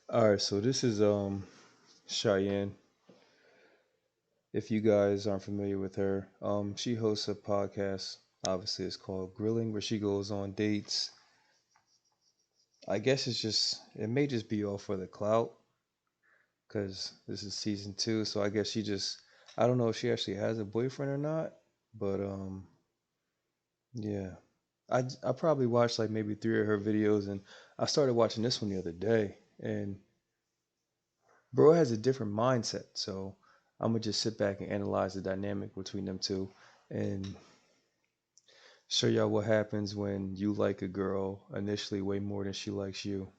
All right, so this is Cheyenne. If you guys aren't familiar with her, she hosts a podcast. Obviously, it's called Grilling, where she goes on dates. I guess it may just be all for the clout because this is season two. So I guess I don't know if she actually has a boyfriend or not, but yeah. I probably watched like maybe three of her videos, and I started watching this one the other day, and bro has a different mindset. So I'm gonna just sit back and analyze the dynamic between them two and show y'all what happens when you like a girl initially way more than she likes you.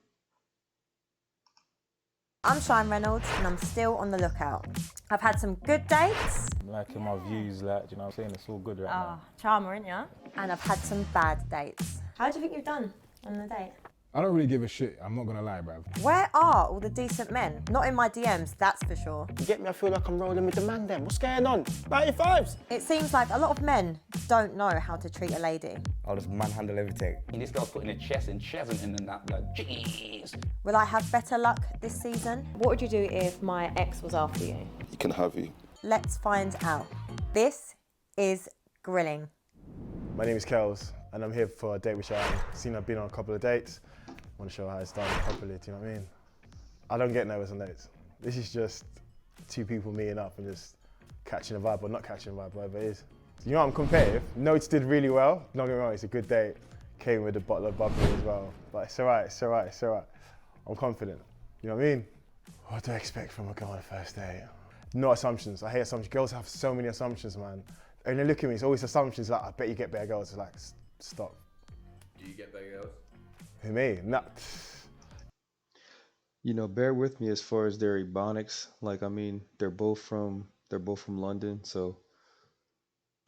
I'm Chian Reynolds and I'm still on the lookout. I've had some good dates. I'm liking my views, like, do you know what I'm saying? It's all good right now. Charmer, ain't ya? And I've had some bad dates. How do you think you've done on the date? I don't really give a shit, I'm not gonna lie, bruv. Where are all the decent men? Not in my DMs, that's for sure. You get me? I feel like I'm rolling with the man then. What's going on? 95s! It seems like a lot of men don't know how to treat a lady. I'll just manhandle everything. And this girl's putting a chest and chesn't in the nap, like, jeez. Will I have better luck this season? What would you do if my ex was after you? He can have you. Let's find out. This is Grilling. My name is Kels, and I'm here for a date with Chian. Seen I've been on a couple of dates. Want to show her how it's done properly, do you know what I mean? I don't get nervous on dates. This is just two people meeting up and just catching a vibe or not catching a vibe, whatever it is. You know, I'm competitive. Notes did really well. Don't get me wrong, it's a good date. Came with a bottle of bubbly as well. But it's all right, it's all right, it's all right. I'm confident, you know what I mean? What do I expect from a girl on a first date? No assumptions, I hate assumptions. Girls have so many assumptions, man. And they look at me, it's always assumptions like, I bet you get better girls. It's like, stop. Do you get better girls? Who, me? Nah. You know, bear with me as far as their ebonics. Like, I mean, they're both from London, so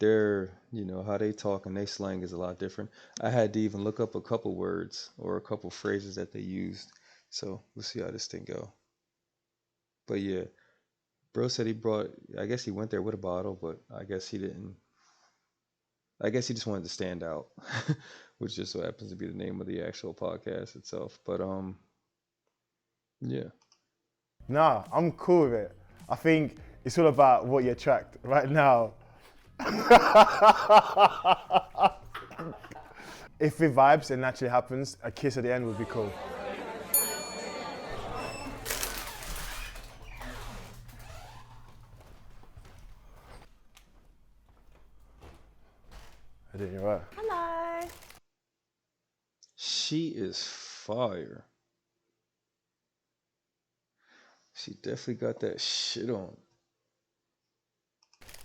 how they talk and they slang is a lot different. I had to even look up a couple words or a couple phrases that they used. So we'll see how this thing go. But yeah, bro said I guess he went there with a bottle, but I guess he didn't. I guess he just wanted to stand out, which just so happens to be the name of the actual podcast itself. But yeah. Nah, I'm cool with it. I think it's all about what you attract. Right now, if it vibes and naturally happens, a kiss at the end would be cool. I didn't, you're right. Hello. She is fire. She definitely got that shit on.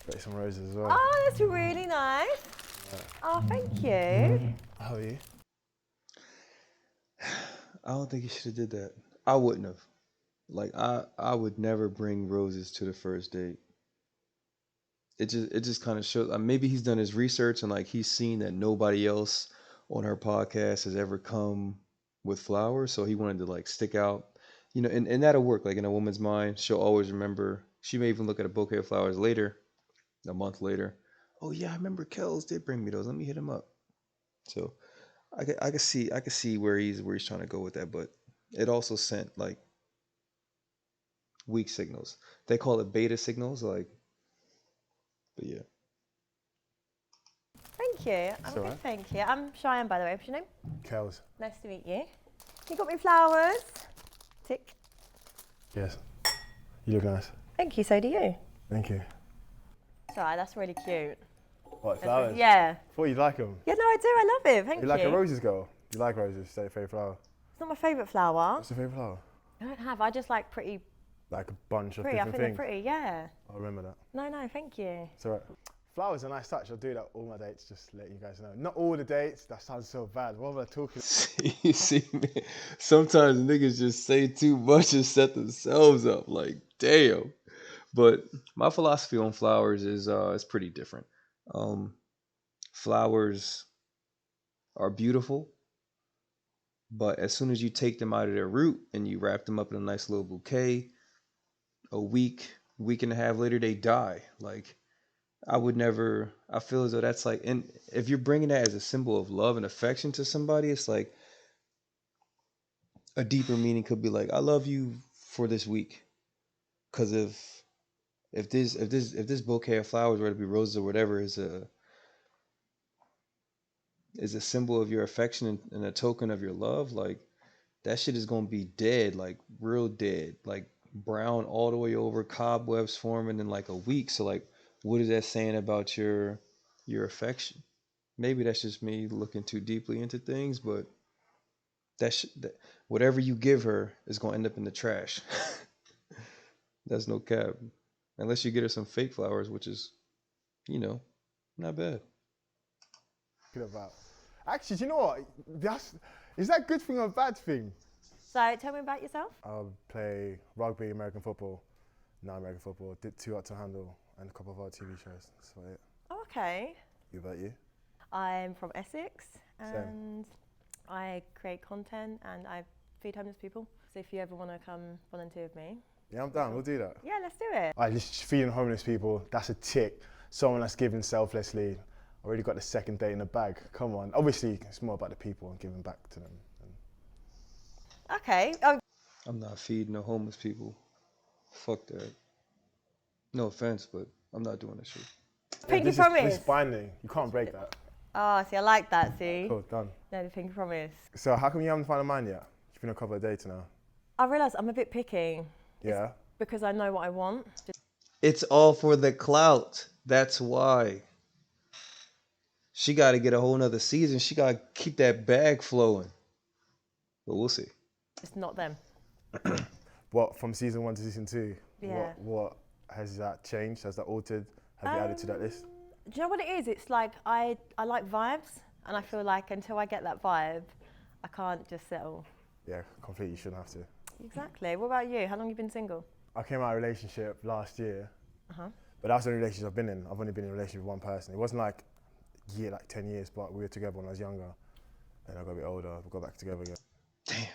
Got some roses as well. Oh, that's really nice. Oh, thank you. How are you? I don't think he should have did that. I wouldn't have. Like I would never bring roses to the first date. It just kind of shows. Maybe he's done his research and like he's seen that nobody else on her podcast has ever come with flowers, so he wanted to like stick out. And that'll work. Like in a woman's mind, she'll always remember. She may even look at a bouquet of flowers later, a month later. Oh yeah, I remember Kells did bring me those. Let me hit him up. So I could see where he's trying to go with that, but it also sent like weak signals. They call it beta signals, like. But yeah. Thank you. I'm good, alright. thank you. I'm Cheyenne, by the way. What's your name? Kels. Nice to meet you. You got me flowers. Tick. Yes. You look nice. Thank you, so do you. Thank you. Sorry, that's really cute. What, flowers? Yeah. Thought you'd like them. Yeah, no, I do. I love it. Thank you. You like a roses girl? You like roses? Is that your favourite flower? It's not my favourite flower. What's your favourite flower? I don't have. I just like pretty. Like a bunch of I different think they're things. pretty. Yeah. I'll remember that. No, thank you. It's alright. Flowers are a nice touch. I'll do that all my dates, just to let you guys know. Not all the dates, that sounds so bad. What am I talking See, man, sometimes niggas just say too much and set themselves up. Like, damn. But my philosophy on flowers is pretty different. Flowers are beautiful, but as soon as you take them out of their root and you wrap them up in a nice little bouquet, a week and a half later, they die. Like, I feel as though that's like, and if you're bringing that as a symbol of love and affection to somebody, it's like, a deeper meaning could be like, I love you for this week. Cause if this bouquet of flowers, whether it be roses or whatever, is a symbol of your affection and a token of your love, like that shit is gonna be dead, like real dead, like brown all the way over, cobwebs forming in like a week. So like, what is that saying about your affection? Maybe that's just me looking too deeply into things, but that whatever you give her is gonna end up in the trash. That's no cap, unless you get her some fake flowers, which is, not bad. About. Actually, do you know what? Is that a good thing or a bad thing? So tell me about yourself. I play rugby, American football, American football, did Too Hot to Handle, and a couple of other TV shows. That's about it. Oh, okay. You about you? I'm from Essex and I create content and I feed homeless people. So if you ever want to come volunteer with me. Yeah, I'm down. We'll do that. Yeah, let's do it. Alright, just feeding homeless people. That's a tick. Someone that's giving selflessly. Already got the second date in the bag. Come on. Obviously, it's more about the people and giving back to them. Okay. Oh, I'm not feeding no homeless people. Fuck that. No offense, but I'm not doing that shit. pinky This promise. is binding. You can't break that. Oh, see, I like that, see? Cool, done. No, the pinky promise. So how come you haven't found a man yet? You've been a couple of dates now. I realise I'm a bit picky Yeah. because I know what I want. It's all for the clout. That's why. She got to get a whole nother season. She got to keep that bag flowing. But we'll see. It's not them. What, from season 1 to season 2? Yeah. What has that changed? Has that altered? Have you added to that list? Do you know what it is? It's like I like vibes and I feel like until I get that vibe, I can't just settle. Yeah, completely. You shouldn't have to. Exactly. What about you? How long have you been single? I came out of a relationship last year, Uh-huh. but that's the only relationship I've been in. I've only been in a relationship with one person. It wasn't like 10 years, but we were together when I was younger. And I got a bit older, we got back together again. Damn.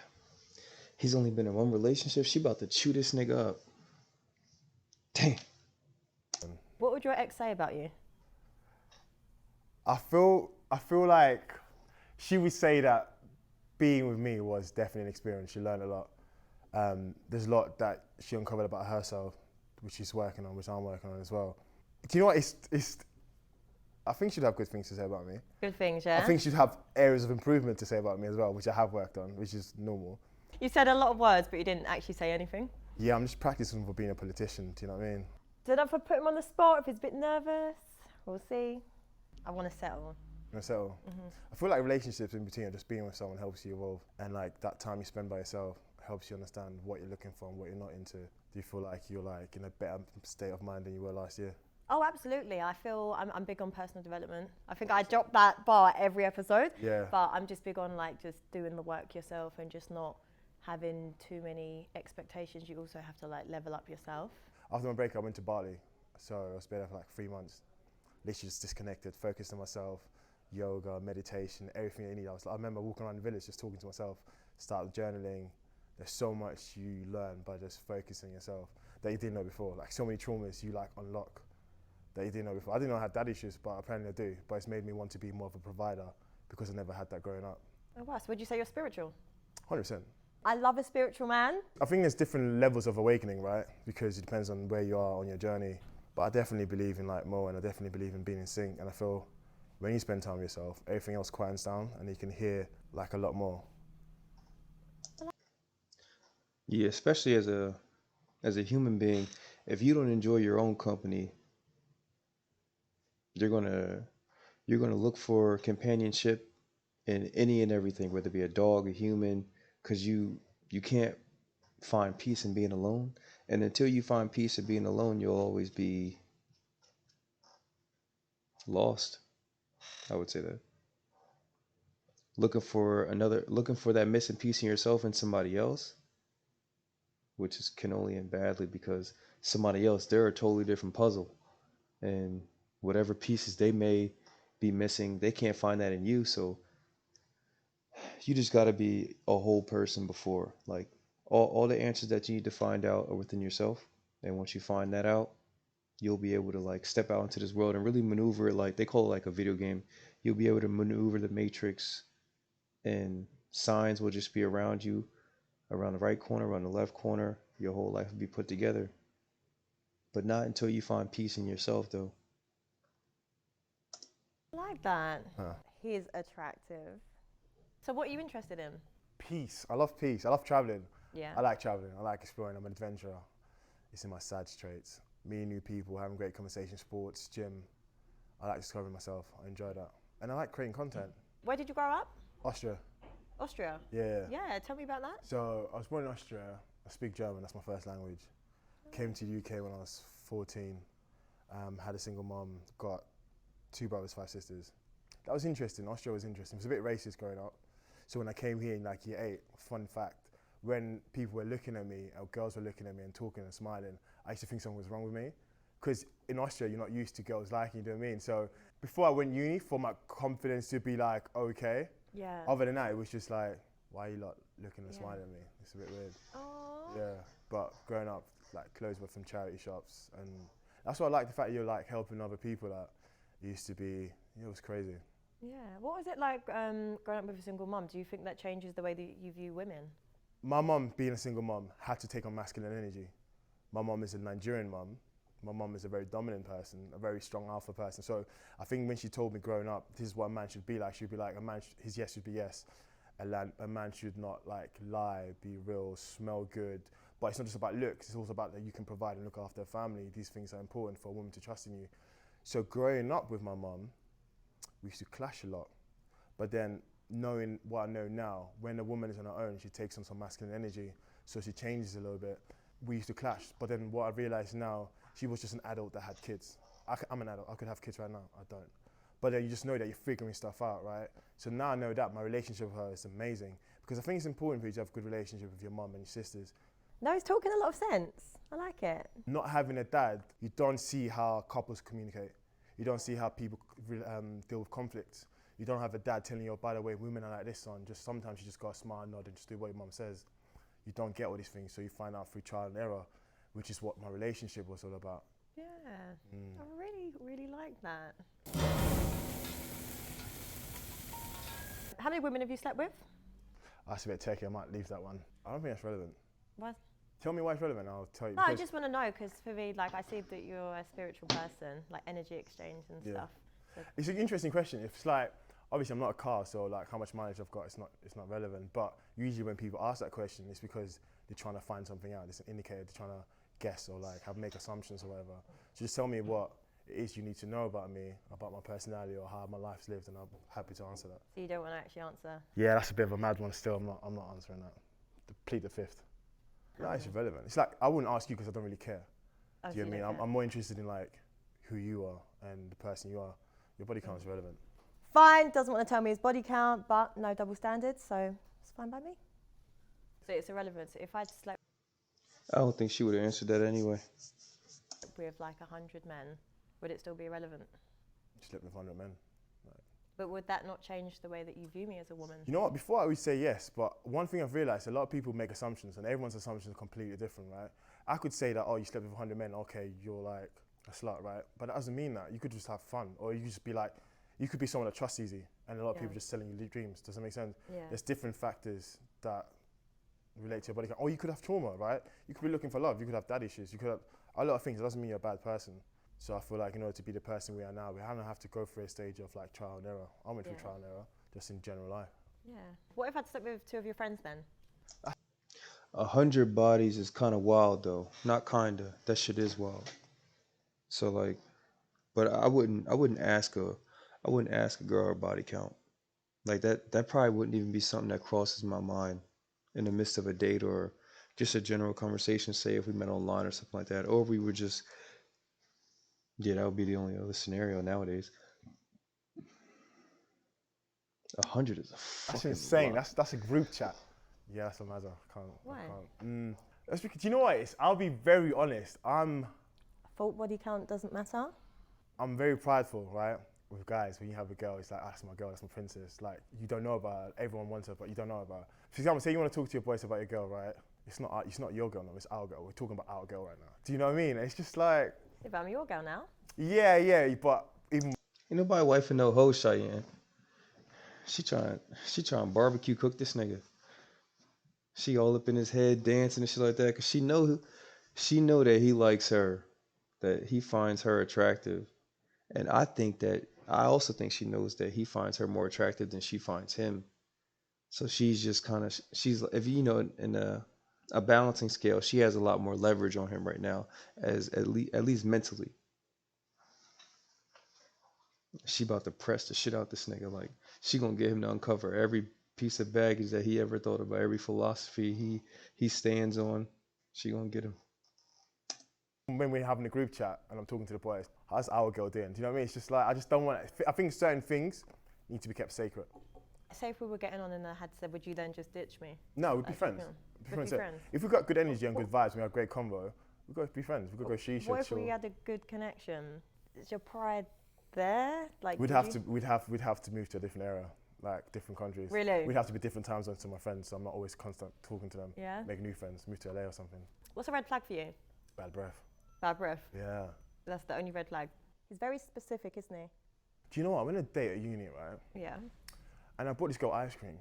He's only been in one relationship. She about to chew this nigga up. Damn. What would your ex say about you? I feel like she would say that being with me was definitely an experience. She learned a lot. There's a lot that she uncovered about herself, which she's working on, which I'm working on as well. Do you know what? I think she'd have good things to say about me. Good things, yeah? I think she'd have areas of improvement to say about me as well, which I have worked on, which is normal. You said a lot of words, but you didn't actually say anything. Yeah, I'm just practicing for being a politician, do you know what I mean? Did I put him on the spot if he's a bit nervous? We'll see. I want to settle. And so, I feel like relationships in between, just being with someone helps you evolve. And like that time you spend by yourself helps you understand what you're looking for and what you're not into. Do you feel like you're like in a better state of mind than you were last year? Oh, absolutely. I feel I'm big on personal development. I think I drop that bar every episode. Yeah. But I'm just big on like just doing the work yourself and just not having too many expectations. You also have to like level up yourself. After my break, I went to Bali. So I was there for like 3 months. Literally just disconnected, focused on myself, yoga, meditation, everything I need. I remember walking around the village just talking to myself, started journaling. There's so much you learn by just focusing on yourself that you didn't know before. Like so many traumas you like unlock that you didn't know before. I didn't know I had dad issues, but apparently I do. But it's made me want to be more of a provider because I never had that growing up. Oh, wow. So would you say you're spiritual? 100%. I love a spiritual man. I think there's different levels of awakening, right? Because it depends on where you are on your journey. But I definitely believe in like more, and I definitely believe in being in sync. And I feel when you spend time with yourself, everything else quiets down and you can hear like a lot more. Yeah, especially as a human being, if you don't enjoy your own company, you're gonna look for companionship in any and everything, whether it be a dog, a human, because you can't find peace in being alone. And until you find peace in being alone, you'll always be lost. I would say that. Looking for that missing piece in yourself and somebody else, which can only end badly because somebody else, they're a totally different puzzle. And whatever pieces they may be missing, they can't find that in you. So you just got to be a whole person before. Like all the answers that you need to find out are within yourself. And once you find that out, you'll be able to like step out into this world and really maneuver it. Like they call it like a video game. You'll be able to maneuver the matrix and signs will just be around you around the right corner, around the left corner. Your whole life will be put together. But not until you find peace in yourself, though. I like that. Huh. He is attractive. So what are you interested in? Peace. I love peace. I love traveling. Yeah. I like traveling. I like exploring. I'm an adventurer. It's in my sad traits. Meeting new people, having great conversations, sports, gym. I like discovering myself. I enjoy that. And I like creating content. Where did you grow up? Austria. Austria? Yeah. Yeah, tell me about that. So I was born in Austria. I speak German. That's my first language. Came to the UK when I was 14. Had a single mom. Got 2 brothers, 5 sisters. That was interesting. Austria was interesting. It was a bit racist growing up. So when I came here in like year 8, fun fact, when people were looking at me, or girls were looking at me and talking and smiling, I used to think something was wrong with me. Because in Austria, you're not used to girls liking you, do you know what I mean? So before I went uni, for my confidence to be like, okay. Yeah. Other than that, it was just like, why are you lot looking and smiling at me? It's a bit weird. Aww. Yeah, but growing up, like clothes were from charity shops, and that's why I like the fact that you're like helping other people. That used to be, it was crazy. Yeah. What was it like growing up with a single mum? Do you think that changes the way that you view women? My mum, being a single mum, had to take on masculine energy. My mum is a Nigerian mum. My mum is a very dominant person, a very strong alpha person. So I think when she told me growing up, this is what a man should be like, she'd be like, a man, his yes should be yes. A man should not like lie, be real, smell good. But it's not just about looks, it's also about that you can provide and look after a family. These things are important for a woman to trust in you. So growing up with my mum, we used to clash a lot. But then knowing what I know now, when a woman is on her own, she takes on some masculine energy, so she changes a little bit. We used to clash, but then what I realized now, she was just an adult that had kids. I'm an adult, I could have kids right now, I don't. But then you just know that you're figuring stuff out, right? So now I know that my relationship with her is amazing, because I think it's important for you to have a good relationship with your mum and your sisters. No, he's talking a lot of sense. I like it. Not having a dad, you don't see how couples communicate. You don't see how people deal with conflicts. You don't have a dad telling you, oh, by the way, women are like this, son. Just sometimes you just got to smile, nod, and just do what your mum says. You don't get all these things, so you find out through trial and error, which is what my relationship was all about. Yeah. I really, really like that. How many women have you slept with? That's a bit techie, I might leave that one. I don't think that's relevant. What? Tell me why it's relevant, I'll tell you. No, I just want to know, because for me, like, I see that you're a spiritual person, like energy exchange and stuff. So It's an interesting question. If it's like, obviously I'm not a car, so like how much mileage I've got, it's not relevant. But usually when people ask that question, it's because they're trying to find something out. It's an indicator, they're trying to guess or like make assumptions or whatever. So just tell me what it is you need to know about me, about my personality or how my life's lived, and I'm happy to answer that. you don't want to actually answer? Yeah, that's a bit of a mad one still. I'm not answering that. Plead the fifth. No, it's irrelevant. It's like, I wouldn't ask you because I don't really care. Oh, Do you so know what I don't mean? care. I'm more interested in like who you are and the person you are. Your body count is relevant. Fine, doesn't want to tell me his body count, but no double standards, so it's fine by me. So it's irrelevant. So if I just slept I don't think she would have answered that anyway. with like 100 men, would it still be irrelevant? You slept with 100 men. But would that not change the way that you view me as a woman? You know what? Before I would say yes, but one thing I've realized, a lot of people make assumptions, and everyone's assumptions are completely different, right? I could say that, oh, you slept with 100 men, okay, you're like a slut, right? But that doesn't mean that. You could just have fun, or you could just be like, you could be someone that trusts easy, and a lot of people just selling you dreams. Does that make sense? Yeah. There's different factors that relate to your body count. Or you could have trauma, right? You could be looking for love. You could have dad issues. You could have a lot of things. It doesn't mean you're a bad person. So I feel like in order to be the person we are now, we don't have to go through a stage of like trial and error. I went through trial and error, just in general life. Yeah. What if I'd slept with 2 of your friends then? 100 bodies is kind of wild though. Not kinda. That shit is wild. So like, but I wouldn't ask a girl her body count. Like that probably wouldn't even be something that crosses my mind in the midst of a date or just a general conversation. Say if we met online or something like that, or if we were just, yeah, that would be the only other scenario nowadays. 100 is a That's fucking insane. lot. That's a group chat. Yeah, that's a matter. Why? That's because, do you know what? I'll be very honest. Full body count doesn't matter? I'm very prideful, right? With guys, when you have a girl, it's like, that's my girl, that's my princess. Like, you don't know about her. Everyone wants her, but you don't know about her. For example, say you want to talk to your boys about your girl, right? It's not your girl, no, it's our girl. We're talking about our girl right now. Do you know what I mean? It's just like, Yeah, but I'm your girl now. yeah, but even Ain't nobody wifing no hoe, Chian. She trying barbecue cook this nigga. She all up in his head dancing and shit like that, cause she know that he likes her, that he finds her attractive, and I also think she knows that he finds her more attractive than she finds him. So she's just kind of she's if you know in a balancing scale, she has a lot more leverage on him right now, as at least mentally. She about to press the shit out this nigga. Like she gonna get him to uncover every piece of baggage that he ever thought about, every philosophy he stands on. She gonna get him. When we're having a group chat and I'm talking to the boys, how's our girl doing? Do you know what I mean? It's just like, I just don't want it. I think certain things need to be kept sacred. Say if we were getting on and I had said, would you then just ditch me? No, we'd be Like, friends. yeah. Would be friends. If we've got good energy and good vibes, we have great convo, we've got to be friends. We've got to go shisha, What if chill. we had a good connection? Is your pride there? Like, We'd have to move to a different area, like different countries. Really? We'd have to be different time zones to my friends, so I'm not always constant talking to them. Yeah. Make new friends, move to LA or something. What's a red flag for you? Bad breath. Bad breath. Yeah. That's the only red flag. He's very specific, isn't he? Do you know what? I went on a date at uni, right? Yeah. And I bought this girl ice cream.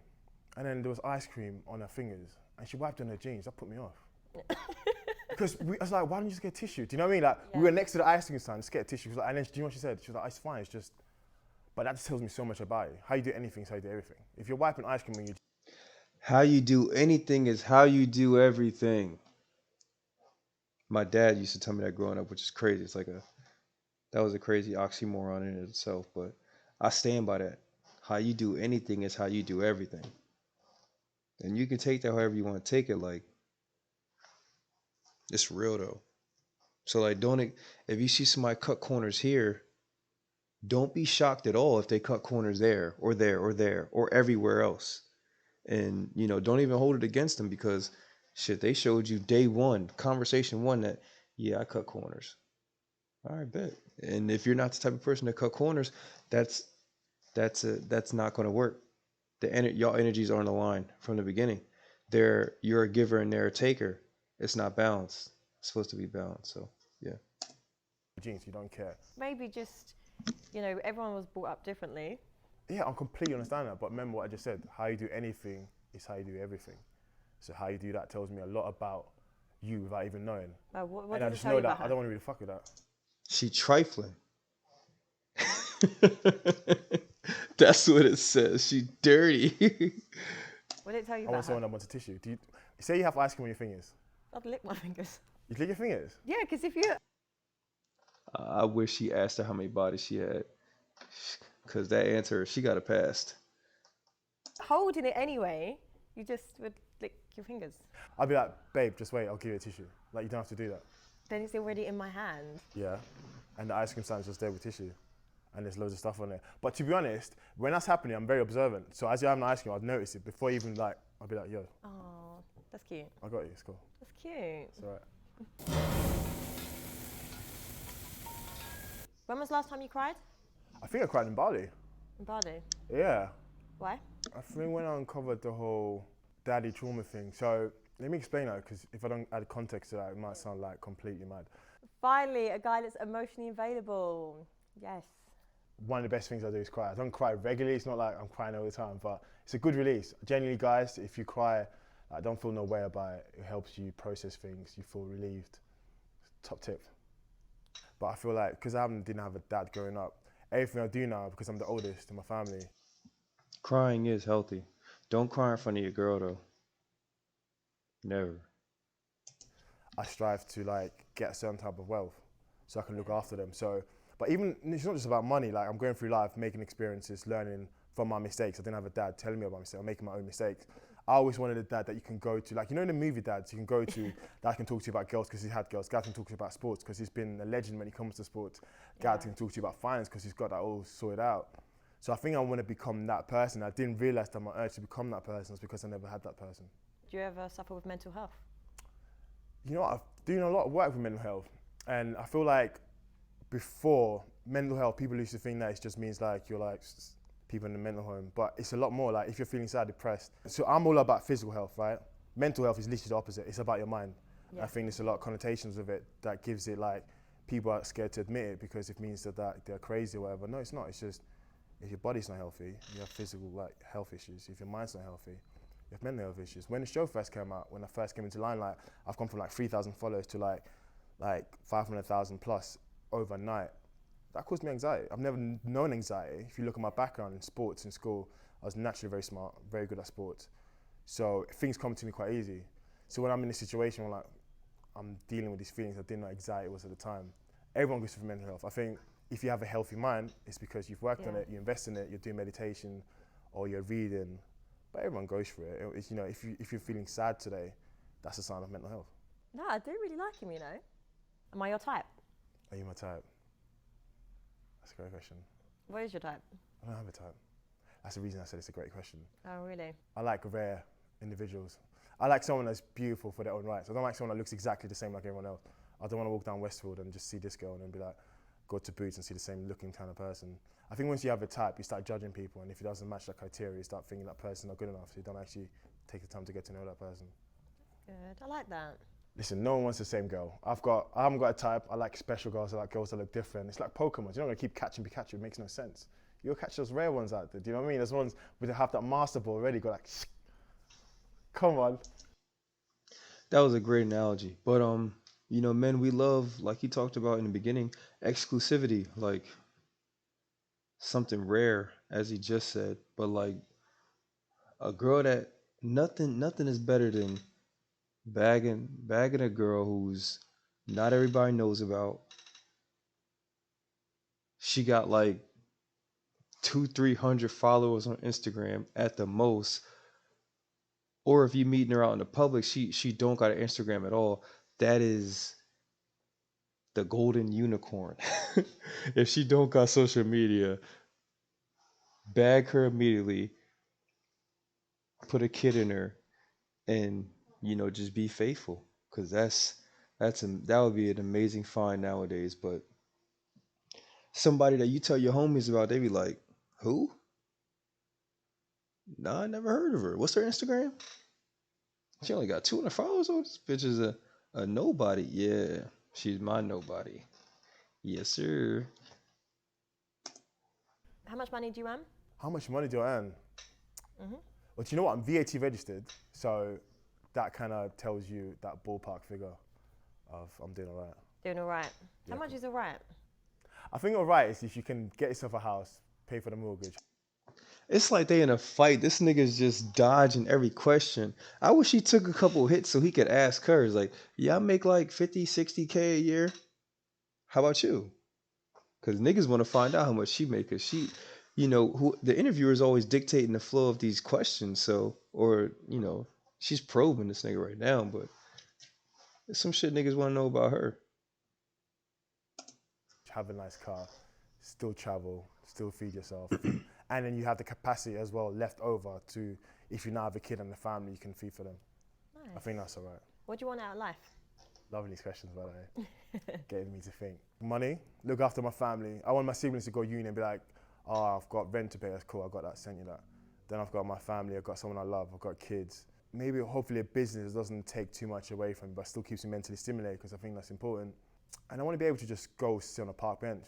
And then there was ice cream on her fingers. And she wiped on her jeans. That put me off. Because I was like, why don't you just get tissue? Do you know what I mean? Like, we were next to the ice cream stand, just get a tissue. She was like, and then, do you know what she said? She was like, it's fine, it's just... But that just tells me so much about you. How you do anything is how you do everything. If you're wiping ice cream on your... How you do anything is how you do everything. My dad used to tell me that growing up, which is crazy. It's like that was a crazy oxymoron in itself, but I stand by that. How you do anything is how you do everything. And you can take that however you want to take it. Like, it's real though. So like, if you see somebody cut corners here, don't be shocked at all if they cut corners there or there or there or everywhere else. And, don't even hold it against them because shit, they showed you day one, conversation one, that, yeah, I cut corners. All right, bet. And if you're not the type of person to cut corners, that's not going to work. Y'all energies aren't aligned from the beginning. You're a giver and they're a taker. It's not balanced. It's supposed to be balanced. So yeah. jeans, you don't care. Maybe just, everyone was brought up differently. Yeah, I completely understand that. But remember what I just said. How you do anything is how you do everything. So how you do that tells me a lot about you without even knowing. What and I did it just tell know you that about I her? don't want to really fuck with that. She trifling. That's what it says. She dirty. What did it tell you I about want someone her? that wants a tissue. Do you say you have ice cream on your fingers? I'd lick my fingers. You lick your fingers? Yeah, because if you... I wish he asked her how many bodies she had. Because that answer, she got a pass. holding it anyway, you just would lick your fingers. I'd be like, babe, just wait, I'll give you a tissue. Like, you don't have to do that. Then it's already in my hand. Yeah. And the ice cream stand's just there with tissue. And there's loads of stuff on there. But to be honest, when that's happening, I'm very observant. So as you're having ice cream, I'd notice it before you even like, I'll be like, yo, Oh, that's cute. I got you, it's cool. That's cute. It's all right. When was the last time you cried? I think I cried in Bali. In Bali. Yeah. Why? I think when I uncovered the whole daddy trauma thing. So let me explain that, because if I don't add context to that, it might sound like completely mad. Finally, a guy that's emotionally available. Yes. One of the best things I do is cry. I don't cry regularly. It's not like I'm crying all the time, but it's a good release. Genuinely, guys, if you cry, don't feel no way about it. It helps you process things. You feel relieved. Top tip. But I feel like, because I didn't have a dad growing up, everything I do now, because I'm the oldest in my family. Crying is healthy. Don't cry in front of your girl, though. Never. I strive to like get a certain type of wealth so I can look after them. So, but even, it's not just about money. Like, I'm going through life, making experiences, learning from my mistakes. I didn't have a dad telling me about mistakes. I'm making my own mistakes. I always wanted a dad that you can go to, like, in the movie dads, you can go to, that can talk to you about girls because he had girls. Dad can talk to you about sports because he's been a legend when it comes to sports. Dad can talk to you about finance because he's got that all sorted out. So I think I want to become that person. I didn't realize that my urge to become that person was because I never had that person. Do you ever suffer with mental health? You know what, I've doing a lot of work with mental health, and I feel like before, mental health, people used to think that it just means like you're like people in the mental home, but it's a lot more. Like, if you're feeling sad, depressed. So I'm all about physical health, right? Mental health is literally the opposite. It's about your mind. Yeah. I think there's a lot of connotations with it that gives it, like, people are scared to admit it because it means that they're crazy or whatever. No, it's not. It's just, if your body's not healthy, you have physical like health issues. If your mind's not healthy, you have mental health issues. When the show first came out, when I first came into Limelight, I've gone from like 3,000 followers to like 500,000 plus overnight. That caused me anxiety. I've never known anxiety. If you look at my background in sports in school, I was naturally very smart, very good at sports. So things come to me quite easy. So when I'm in a situation where like I'm dealing with these feelings I didn't know anxiety was at the time, everyone goes through mental health. I think if you have a healthy mind, it's because you've worked on it, you invest in it, you're doing meditation or you're reading. But everyone goes through it. It's, you know, if you're feeling sad today, that's a sign of mental health. No, I do really like him, you know. Am I your type? Are you my type? That's a great question. What is your type? I don't have a type. That's the reason I said it's a great question. Oh, really? I like rare individuals. I like someone that's beautiful for their own rights. I don't like someone that looks exactly the same like everyone else. I don't want to walk down Westfield and just see this girl and then be like, go to Boots and see the same looking kind of person. I think once you have a type, you start judging people, and if it doesn't match that criteria, you start thinking that person's not good enough, so you don't actually take the time to get to know that person. Good. I like that. Listen, no one wants the same girl. I haven't got a type. I like special girls. I like girls that look different. It's like Pokemon. You're not gonna keep catching Pikachu. It makes no sense. You'll catch those rare ones out there. Do you know what I mean? There's ones where they have that master ball already. Go like, come on. That was a great analogy. But you know, men, we love, like you talked about in the beginning, exclusivity, like something rare, as he just said. But like a girl that nothing is better than bagging a girl who's not everybody knows about. She got like 200-300 followers on Instagram at the most. Or if you meeting her out in the public, she don't got an Instagram at all. That is the golden unicorn. If she don't got social media, bag her immediately, put a kid in her, and you know, just be faithful. Cause that would be an amazing find nowadays. But somebody that you tell your homies about, they be like, who? Nah, I never heard of her. What's her Instagram? She only got 200 followers. Oh, this bitch is a nobody. Yeah, she's my nobody. Yes, sir. How much money do you earn? How much money do I earn? Well, do you know what? I'm VAT registered, so that kind of tells you that ballpark figure of I'm doing all right. Doing all right. Yeah. How much is all right? I think all right is if you can get yourself a house, pay for the mortgage. It's like they in a fight. This nigga's just dodging every question. I wish he took a couple hits so he could ask her. It's like, yeah, I make like 50, 60K a year. How about you? Because niggas want to find out how much she make. Because she, you know, the interviewer is always dictating the flow of these questions. So, or, you know, she's probing this nigga right now. But there's some shit niggas want to know about her. Have a nice car, still travel, still feed yourself. And then you have the capacity as well left over to, if you now have a kid and a family, you can feed for them. Nice. I think that's all right. What do you want out of life? Loving these questions, by the way. Getting me to think. Money, look after my family. I want my siblings to go uni and be like, oh, I've got rent to pay, that's cool, I got that, sent you that. Then I've got my family, I've got someone I love, I've got kids. Maybe hopefully a business that doesn't take too much away from me, but still keeps me mentally stimulated, because I think that's important. And I want to be able to just go sit on a park bench.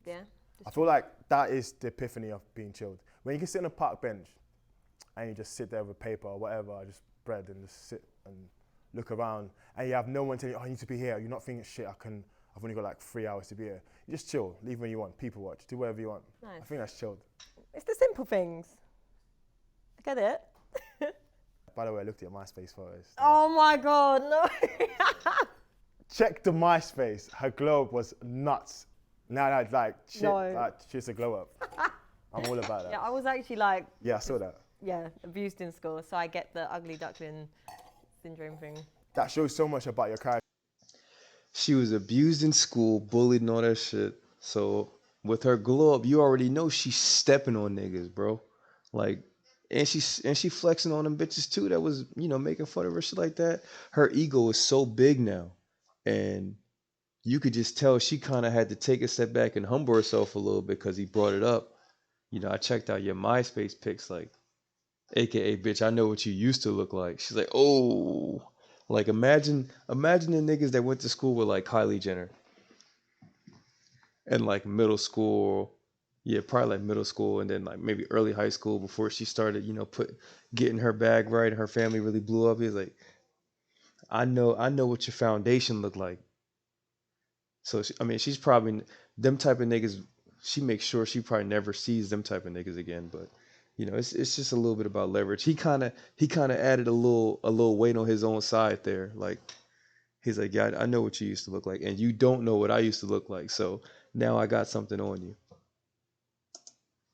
Yeah. I feel like that is the epiphany of being chilled. When you can sit on a park bench and you just sit there with paper or whatever, just bread, and just sit and look around, and you have no one telling you, oh, you need to be here. You're not thinking, shit, I've only got like 3 hours to be here. You just chill, leave when you want, people watch, do whatever you want. Nice. I think that's chilled. It's the simple things. I get it. By the way, I looked at your MySpace photos. Oh my God, no. Check the MySpace. Her glow up was nuts. Now, like, shit, No. like, she's a glow up. I'm all about that. Yeah, I was actually like, Yeah, I saw that. yeah, abused in school, so I get the ugly duckling syndrome thing. That shows so much about your character. She was abused in school, bullied and all that shit. So with her glow up, you already know she's stepping on niggas, bro. Like, and she flexing on them bitches too that was, you know, making fun of her, shit like that. Her ego is so big now. And you could just tell she kind of had to take a step back and humble herself a little bit because he brought it up. You know, I checked out your MySpace pics, like, AKA, bitch, I know what you used to look like. She's like, oh, like imagine the niggas that went to school with like Kylie Jenner and like middle school Yeah, probably like middle school and then like maybe early high school before she started, getting her bag right and her family really blew up. He's like, I know what your foundation looked like. So I mean, she's probably them type of niggas. She makes sure she probably never sees them type of niggas again. But it's just a little bit about leverage. He kind of added a little weight on his own side there. Like he's like, yeah, I know what you used to look like, and you don't know what I used to look like. So now I got something on you.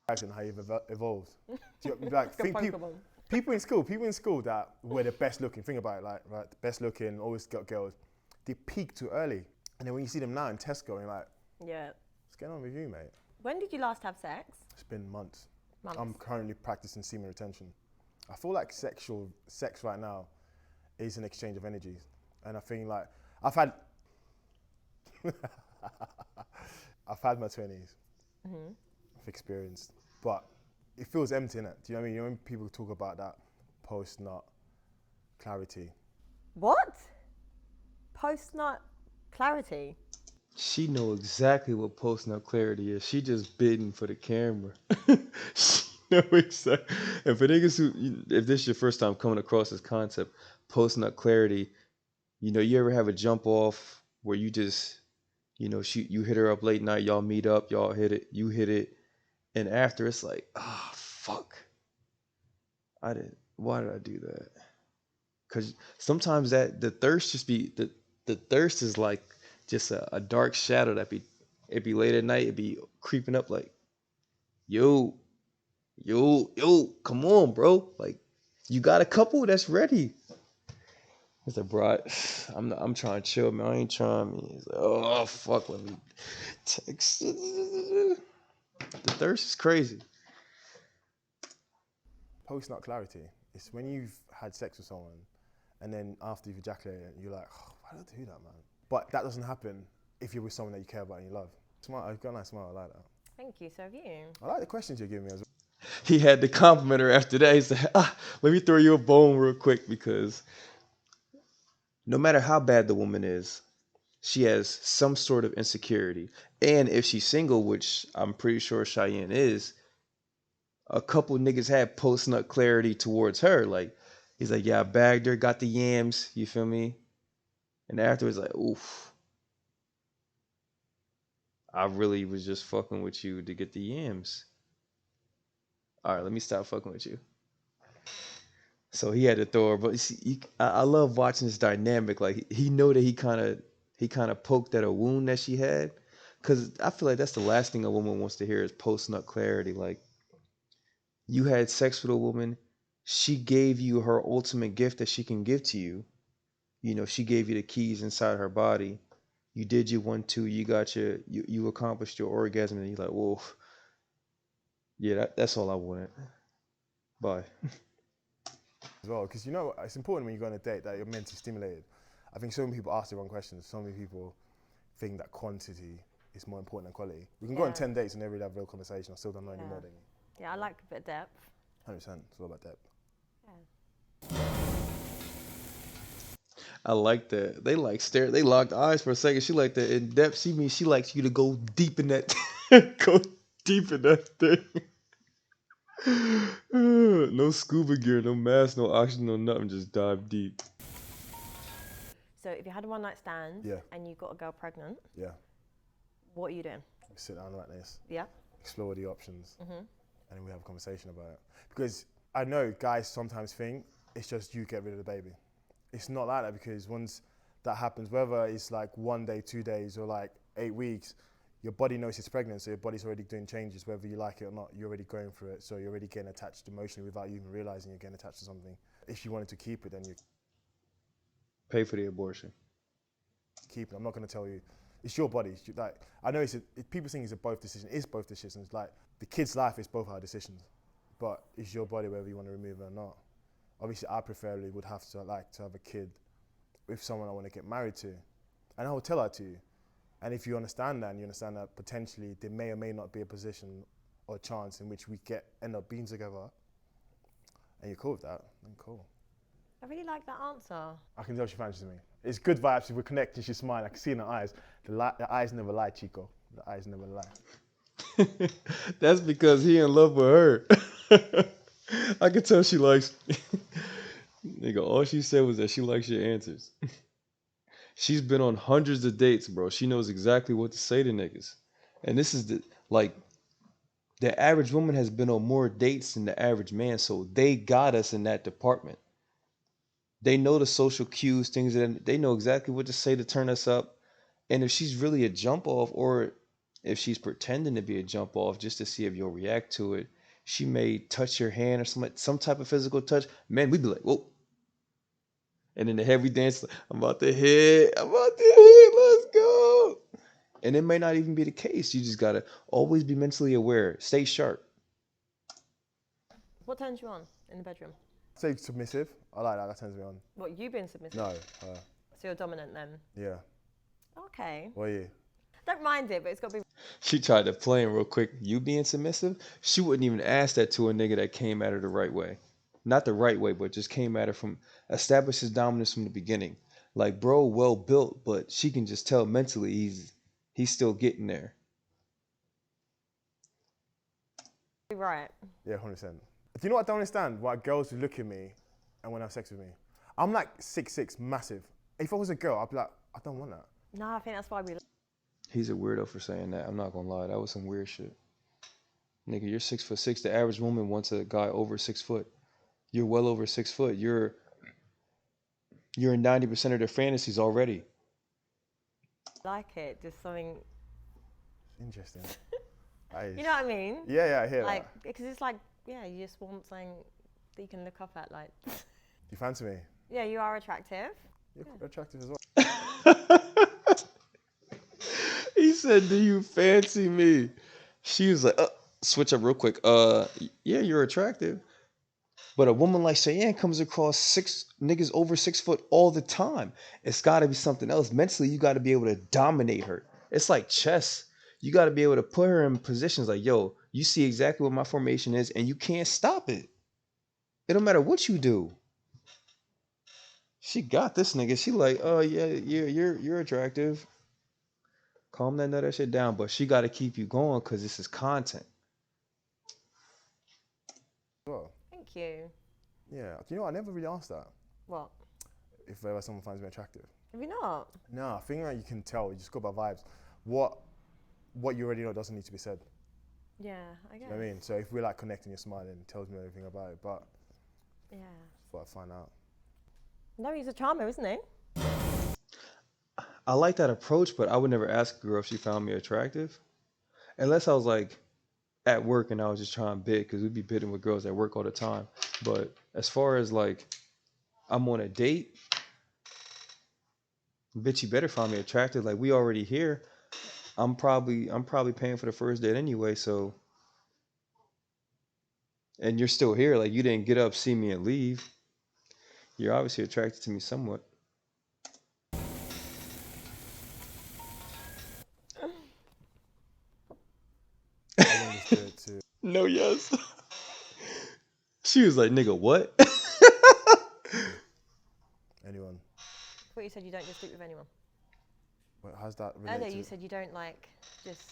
And how you've evolved. Do you, like, Good think Pokemon. people in school that were the best looking, think about it, like, right, the best looking, always got girls, they peaked too early. And then when you see them now in Tesco, you're like, Yeah. what's going on with you, mate? When did you last have sex? It's been months. Months. I'm currently practicing semen retention. I feel like sex right now is an exchange of energies. And I think like, I've had my 20s. I've experienced, but it feels empty, innit? Do you know what I mean? You know when people talk about that post-nut clarity? What? Post-nut clarity. She know exactly what post-nut clarity is. She just bidding for the camera. She know exactly. And for niggas if this is your first time coming across this concept, post-nut clarity, you ever have a jump off where you just, you hit her up late night, y'all meet up, y'all hit it, you hit it, and after it's like, fuck. Why did I do that? Because sometimes the thirst just be, the thirst is like just a dark shadow it'd be late at night, it'd be creeping up like, yo, come on, bro. Like, you got a couple that's ready. It's like, bro, I'm trying to chill, man. I ain't trying. Man. He's like, oh, fuck, let me text. The thirst is crazy. Post-nut clarity, it's when you've had sex with someone and then after you've ejaculated, you're like, oh, why did I do that, man? But that doesn't happen if you're with someone that you care about and you love. Smart, I've got a nice smile, I like that. Thank you. So have you. I like the questions you're giving me as well. He had to compliment her after that. He said, let me throw you a bone real quick because no matter how bad the woman is, she has some sort of insecurity. And if she's single, which I'm pretty sure Cheyenne is, a couple niggas had post-nut clarity towards her. Like, he's like, yeah, I bagged her, got the yams, you feel me? And afterwards, like, oof, I really was just fucking with you to get the yams. All right, let me stop fucking with you. So he had to throw her, but you see, I love watching this dynamic. Like he know that he kind of poked at a wound that she had, because I feel like that's the last thing a woman wants to hear is post-nut clarity. Like, you had sex with a woman, she gave you her ultimate gift that she can give to you. She gave you the keys inside her body. You did your 1-2, you accomplished your orgasm, and you're like, whoa, yeah, that's all I wanted. Bye. As well, because it's important when you go on a date that you're mentally stimulated. I think so many people ask the wrong questions. So many people think that quantity is more important than quality. We can go on 10 dates and never really have a real conversation. I still don't know any more than you. Yeah, I like a bit of depth. 100%. It's all about depth. Yeah. I like that. They like stare. They locked eyes for a second. She like that in depth. She likes you to go deep in that. Go deep in that thing. No scuba gear, no mask, no oxygen, no nothing. Just dive deep. So if you had a one night stand Yeah. and you got a girl pregnant, Yeah. what are you doing? We sit down like this, Yeah. explore the options, and then we have a conversation about it. Because I know guys sometimes think it's just you get rid of the baby. It's not like that, because once that happens, whether it's like 1 day, 2 days, or like 8 weeks, your body knows it's pregnant, so your body's already doing changes, whether you like it or not. You're already going through it, so you're already getting attached emotionally without you even realizing you're getting attached to something. If you wanted to keep it, then you Pay for the abortion. keep it. I'm not going to tell you. It's your body. Like, I know people think it's a both decision. It's both decisions. Like, the kid's life is both our decisions, but it's your body whether you want to remove it or not. Obviously, I preferably would have to have a kid with someone I want to get married to, and I will tell her to. And if you understand that, and you understand that potentially there may or may not be a position or a chance in which we end up being together, and you're cool with that, then cool. I really like that answer. I can tell she fancies me. It's good vibes. We're connecting. She's smiling. I can see in her eyes. The eyes never lie, Chico. The eyes never lie. That's because he in love with her. I can tell she likes. Nigga, all she said was that she likes your answers. She's been on hundreds of dates, bro. She knows exactly what to say to niggas. And this is the average woman has been on more dates than the average man, so they got us in that department. They know the social cues, things that they know exactly what to say to turn us up. And if she's really a jump off, or if she's pretending to be a jump off just to see if you'll react to it, she may touch your hand or some type of physical touch. Man, we'd be like, whoa. And in the heavy dance, like, I'm about to hit, let's go. And it may not even be the case. You just gotta always be mentally aware. Stay sharp. What turns you on in the bedroom? Say submissive. I like that. That turns me on. What, you being submissive? No. So you're dominant then? Yeah. Okay. What are you? Don't mind it, but it's got to be. She tried to play him real quick. You being submissive? She wouldn't even ask that to a nigga that came at her the right way. Not the right way, but just came at her from established his dominance from the beginning. Like, bro, well built, but she can just tell mentally he's still getting there. Right. Yeah, 100%. Do you know what I don't understand? Why girls who look at me and want to have sex with me? I'm like 6'6", massive. If I was a girl, I'd be like, I don't want that. No, I think that's why we. He's a weirdo for saying that. I'm not gonna lie. That was some weird shit. Nigga, you're 6'6". The average woman wants a guy over 6 foot. You're well over 6 foot. You're in 90% of their fantasies already. Like it, just something. Interesting. You know what I mean? Yeah, I hear like, that. because it's like, yeah, you just want something that you can look up at. Like, You fancy me? yeah, you are attractive. You're attractive as well. He said, "Do you fancy me?" She was like, switch up real quick. Yeah, you're attractive. But a woman like Chian comes across 6 niggas over 6 foot all the time. It's got to be something else. Mentally, you got to be able to dominate her. It's like chess. You got to be able to put her in positions like, yo, you see exactly what my formation is, and you can't stop it. It don't matter what you do. She got this nigga. She like, oh yeah, you're attractive. Calm that shit down. But she got to keep you going because this is content. Well, Thank you. yeah. You know what? I never really asked that. What? If ever someone finds me attractive. Have you not? No, I think that you can tell. You just go by vibes. What you already know doesn't need to be said. Yeah, I guess. You know what I mean? So if we're like connecting, you're smiling, it tells me everything about it. But Yeah. thought I'd find out. No, he's a charmer, isn't he? I like that approach, but I would never ask a girl if she found me attractive. Unless I was like at work and I was just trying to bid, because we'd be bidding with girls at work all the time. But as far as like I'm on a date, bitch, you better find me attractive. Like, we already here. I'm probably paying for the first date anyway, so. And you're still here. Like, you didn't get up, see me, and leave. You're obviously attracted to me somewhat. I wanted to do it too. No, yes. She was like, nigga, what? Anyone. I thought you said you don't just sleep with anyone. Wait, how's that related Earlier to you said you don't like just.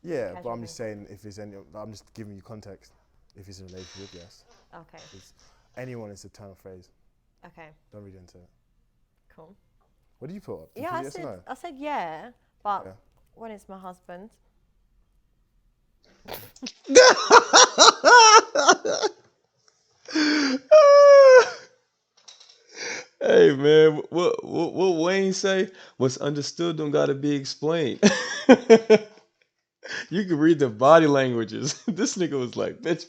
Yeah, but casual I'm just saying if there's any, I'm just giving you context. If it's a relationship, yes. Okay. It's, anyone is a term of phrase. Okay. Don't read into it. Cool. What did you put up? Did Yeah, you I put yes or said. no? I said yeah, but Yeah. when it's my husband. Hey man, what Wayne say? What's understood don't gotta be explained. You can read the body languages. This nigga was like, bitch.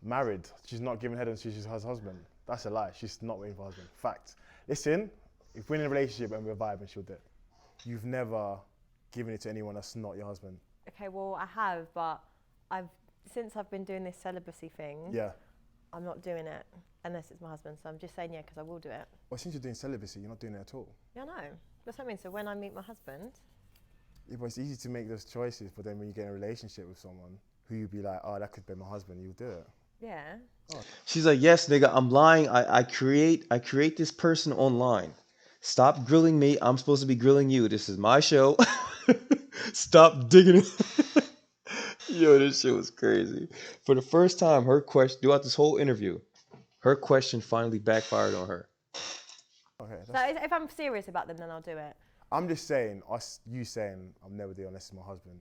Married. She's not giving head until she has a husband. That's a lie. She's not waiting for a husband. Fact. Listen, if we're in a relationship and we're vibing, she'll do it. You've never given it to anyone that's not your husband. Okay, well I have, but since I've been doing this celibacy thing. Yeah. I'm not doing it unless it's my husband. So I'm just saying yeah because I will do it. Well, since you're doing celibacy, you're not doing it at all. Yeah, I know. That's what I mean. So when I meet my husband. Yeah, but it's easy to make those choices, but then when you get in a relationship with someone who you'd be like, oh, that could be my husband, you'll do it. Yeah. She's like, yes, nigga, I'm lying. I create this person online. Stop grilling me. I'm supposed to be grilling you. This is my show. Stop digging it. Yo, this shit was crazy. For the first time, her question throughout this whole interview, her question finally backfired on her. Okay, So if I'm serious about them, then I'll do it. I'm just saying, you saying I'll never do it unless it's my husband.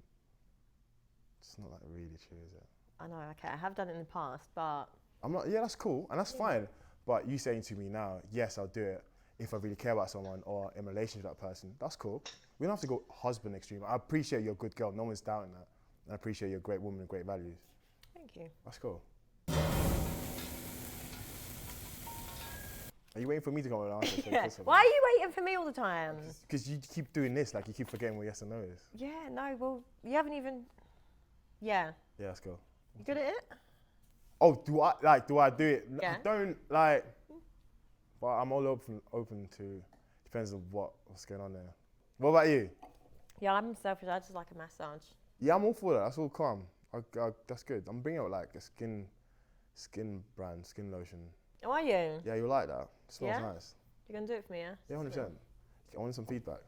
It's not like really true, is it? I know, okay, I have done it in the past, but... I'm not. Yeah, that's cool and that's fine. But you saying to me now, yes, I'll do it if I really care about someone or in a relationship with that person. That's cool. We don't have to go husband extreme. I appreciate you're a good girl. No one's doubting that. And I appreciate you're a great woman with great values. Thank you. That's cool. Are you waiting for me to go and answer? Yeah. Why are you waiting for me all the time? Because you keep doing this, like you keep forgetting what yes and no is. Yeah, no, well, you haven't even... Yeah. Yeah, let's go. You good at it? Oh, do I do it? Yeah. Don't like. But I'm all open to. Depends on what's going on there. What about you? Yeah, I'm selfish. I just like a massage. Yeah, I'm all for that. That's all calm. That's good. I'm bringing out like a skin brand, skin lotion. Oh, are you? Yeah, you like that? It smells Yeah? nice. You're going to do it for me, yeah? Yeah, 100%. I want some feedback.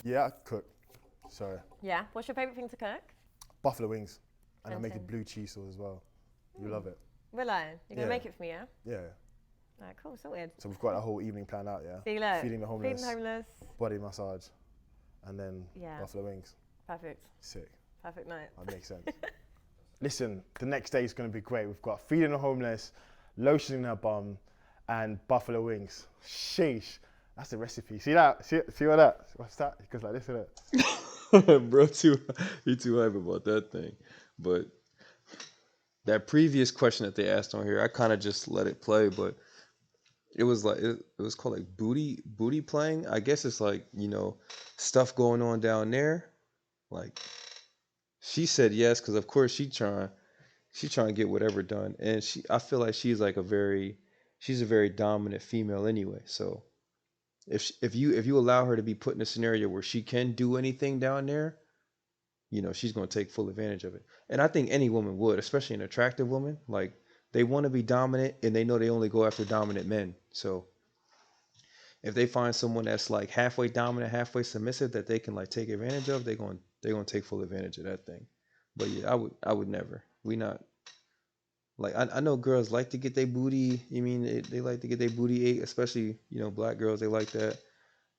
Yeah, I cook. Sorry. Yeah. What's your favourite thing to cook? Buffalo wings. And I make it Fancy. blue cheese sauce as well. You love it. Will I? You're going to Yeah. make it for me, yeah? Yeah. Alright, cool, sorted. So we've got that whole evening planned out, yeah? See, look. Feeding the homeless, Feeding the homeless. body massage, and then Yeah. buffalo wings. Perfect. Sick. Perfect night. That makes sense. Listen, the next day is going to be great. We've got feeding the homeless, lotioning her bum, and buffalo wings. Sheesh. That's the recipe. See that? See what that? What's that? It goes like this, isn't it? Bro, you too hype about that thing. But that previous question that they asked on here, I kind of just let it play, but it was like it was called like booty playing. I guess it's like, stuff going on down there. Like she said yes, because of course she's trying to get whatever done. And I feel like she's a very dominant female anyway. So if you allow her to be put in a scenario where she can do anything down there, she's going to take full advantage of it. And I think any woman would, especially an attractive woman. Like, they want to be dominant and they know they only go after dominant men. So if they find someone that's like halfway dominant, halfway submissive that they can like take advantage of, they're going to take full advantage of that thing. But yeah, I would never. We not like I know girls like to get their booty. They like to get their booty ate, especially black girls. They like that.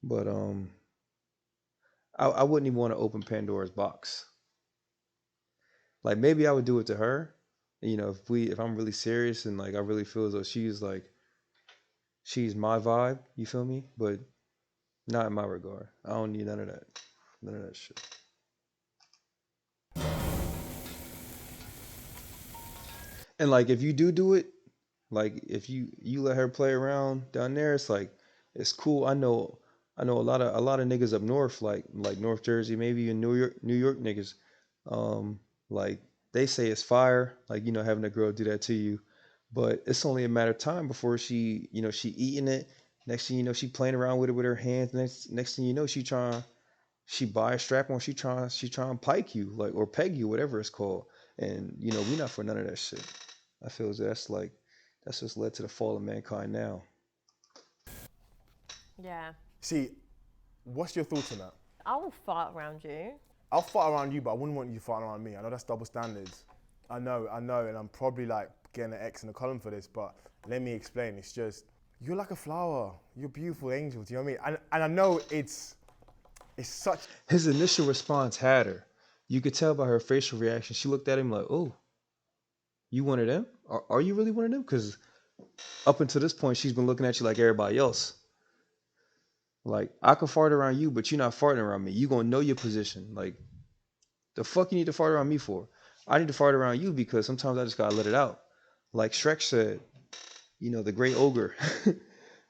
But I wouldn't even want to open Pandora's box. Like maybe I would do it to her. If I'm really serious and like I really feel as though she's my vibe, you feel me? But not in my regard. I don't need none of that shit. And like if you do it, like if you let her play around down there, it's like it's cool. I know a lot of niggas up north, like North Jersey, maybe even New York niggas, like they say it's fire, like having a girl do that to you, but it's only a matter of time before she eating it. Next thing you know, she playing around with it with her hands. Next thing you know, she buy a strap on, she trying to pike you, like, or peg you, whatever it's called. And we not for none of that shit. I feel that's what's led to the fall of mankind now. Yeah. See, what's your thoughts on that? I'll fart around you. I'll fight around you, but I wouldn't want you fighting around me. I know that's double standards. I know, and I'm probably like getting an X in the column for this, but let me explain. It's just, you're like a flower. You're a beautiful angel, do you know what I mean? And I know it's such... His initial response had her. You could tell by her facial reaction. She looked at him like, oh, you one of them? Are you really one of them? Because up until this point, she's been looking at you like everybody else. Like, I can fart around you, but you're not farting around me. You gonna know your position. Like, the fuck you need to fart around me for? I need to fart around you because sometimes I just gotta let it out. Like Shrek said, the great ogre,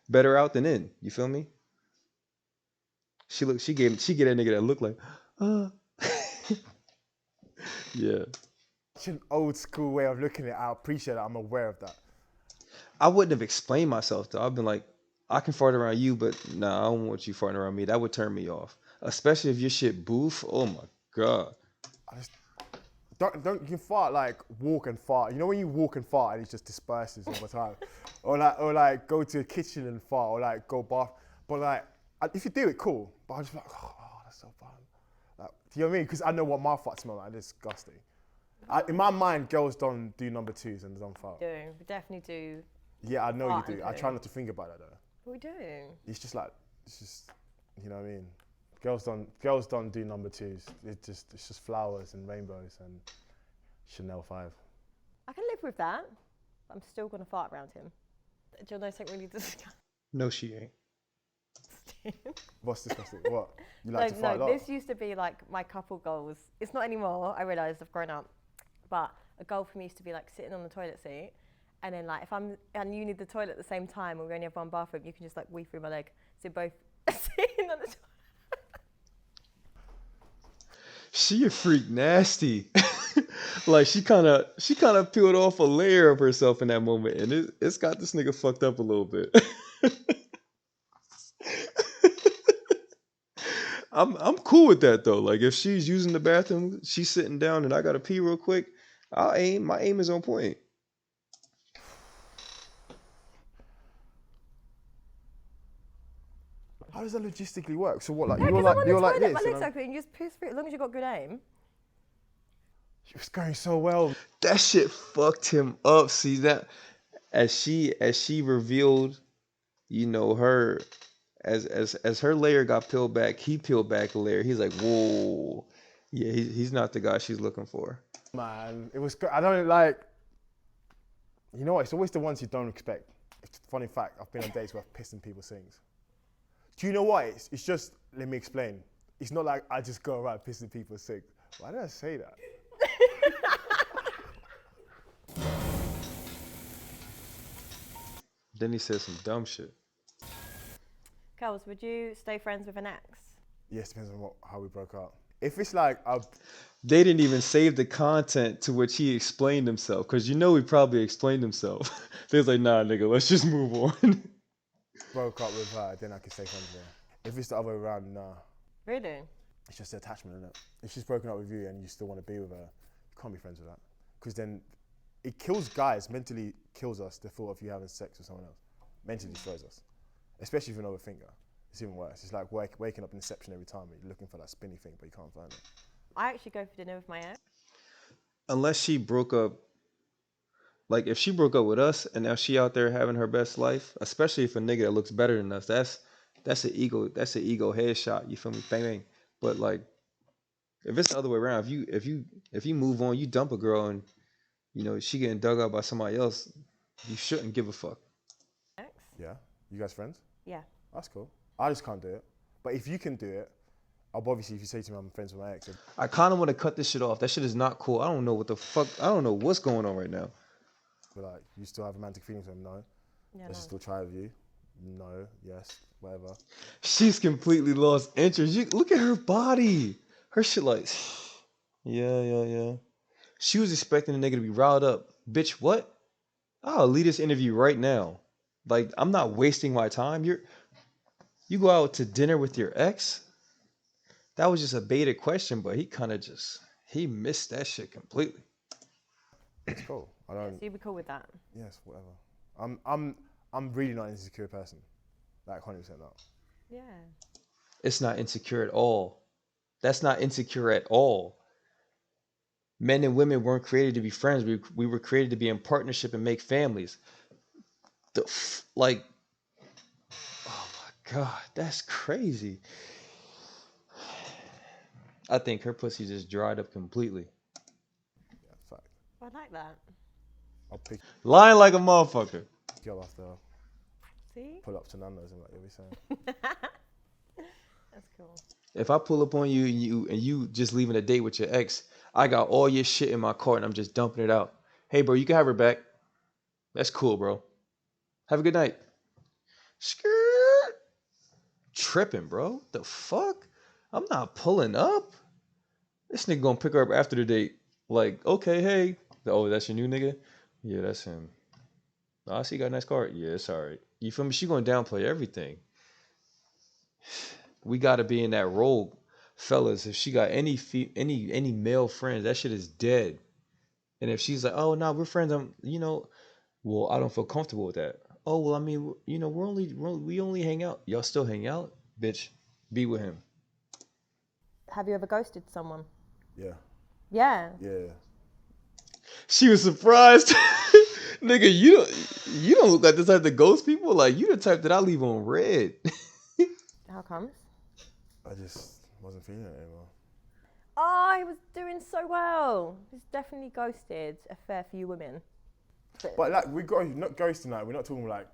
better out than in. You feel me? She get that nigga that look like, yeah. It's an old school way of looking at it. I appreciate that. I'm aware of that. I wouldn't have explained myself though. I've been like, I can fart around you, but nah, I don't want you farting around me. That would turn me off. Especially if your shit boof. Oh my God. don't you can fart like walk and fart. You know when you walk and fart and it just disperses over time, or like go to the kitchen and fart, or like go bath. But like if you do it, cool. But I'm just like, oh, that's so fun. Like, do you know what I mean? Because I know what my farts smell like. It's disgusting. In my mind, girls don't do number twos and don't fart. We do. We definitely do. Yeah, I know Fart you do. and I poo. try not to think about it though. But we do. It's just, you know what I mean? Girls don't do number twos. It's just flowers and rainbows and Chanel 5. I can live with that. But I'm still gonna fart around him. Do you know something really disgusting? No, she ain't. What's disgusting? What? You like to fart a lot? This used to be like my couple goals. It's not anymore. I realise I've grown up. But a goal for me used to be like sitting on the toilet seat, and then like if I'm and you need the toilet at the same time, and we only have one bathroom, you can just like wee through my leg. So both sitting on the toilet. She a freak nasty. Like she kind of peeled off a layer of herself in that moment, and it's got this nigga fucked up a little bit. I'm cool with that though. Like if she's using the bathroom, she's sitting down, and I gotta pee real quick. I'll aim. My aim is on point. How does that logistically work? So what? Like Yeah, you're 'cause I'm on the like toilet, this. my and legs I'm- open, and you just piss through it as long as you've got good aim. It's going so well. That shit fucked him up. See that as she revealed, you know, her as her layer got peeled back, he peeled back a layer. He's like, whoa, yeah, he's not the guy she's looking for. Man, it was. I don't like. You know what? It's always the ones you don't expect. It's a funny fact. I've been on dates where I've pissed in people's sinks. Do you know what? It's just. Let me explain. It's not like I just go around pissing people's sinks. Why did I say that? Then he said some dumb shit. Kels, would you stay friends with an ex? Yes, depends on how we broke up. If it's like I They didn't even save the content to which he explained himself, because you know he probably explained himself. They was like, nah, nigga, let's just move on. broke up with her, then I can stay friends with her. If it's the other way around, nah. Really? It's just the attachment, isn't it? If she's broken up with you and you still want to be with her, you can't be friends with that. Because then it kills guys, mentally kills us, the thought of you having sex with someone else. Mentally destroys us. Especially if you're an overthinker. It's even worse. It's like waking up in Inception every time and you're looking for that spinny thing, but you can't find it. I actually go for dinner with my ex. Unless she broke up, like if she broke up with us and now she out there having her best life, especially if a nigga that looks better than us, that's an ego headshot. You feel me? Bang bang. But like, if it's the other way around, if you move on, you dump a girl and you know she getting dug up by somebody else, you shouldn't give a fuck. Ex? Yeah? You guys friends? Yeah. That's cool. I just can't do it. But if you can do it, obviously if you say to me I'm friends with my ex, I kind of want to cut this shit off. That shit is not cool. I don't know what the fuck. I don't know what's going on right now. but like, you still have romantic feelings for him? No. Yeah, Does she still try with you? No. Yes. Whatever. She's completely lost interest. You look at her body. Her shit like, yeah. She was expecting the nigga to be riled up. Bitch, what? I'll leave this interview right now. Like, I'm not wasting my time. You go out to dinner with your ex? That was just a baited question, but he missed that shit completely. It's cool. I So don't. you'd be cool with that? Yes. Whatever. I'm really not an insecure person. Like 100% not. Yeah. It's not insecure at all. That's not insecure at all. Men and women weren't created to be friends. We were created to be in partnership and make families. Like, oh my God, that's crazy. I think her pussy just dried up completely. Yeah. Fact. I like that. I'll pick Lying like a motherfucker. you up after See? pull up to Nando's and like you'll be saying. That's cool. If I pull up on you and you just leaving a date with your ex, I got all your shit in my cart and I'm just dumping it out. Hey, bro, you can have her back. That's cool, bro. Have a good night. Skirt. Tripping, bro. The fuck? I'm not pulling up. This nigga gonna pick her up after the date. Like, okay, hey. Oh, that's your new nigga? Yeah, that's him. Oh, I see you got a nice car. Yeah, it's all right. You feel me? She gonna downplay everything. We gotta be in that role. fellas, if she got any male friends, that shit is dead. And if she's like, oh no, we're friends, well, I don't feel comfortable with that. Oh well, I mean, we only hang out. Y'all still hang out, bitch. Be with him. Have you ever ghosted someone? Yeah, Yeah. yeah. She was surprised. Nigga, you don't look like the type to ghost people. Like you the type that I leave on red. How comes? I just wasn't feeling it anymore. Oh, he was doing so well. He's definitely ghosted a fair few women. But like we got not ghosting like we're not talking like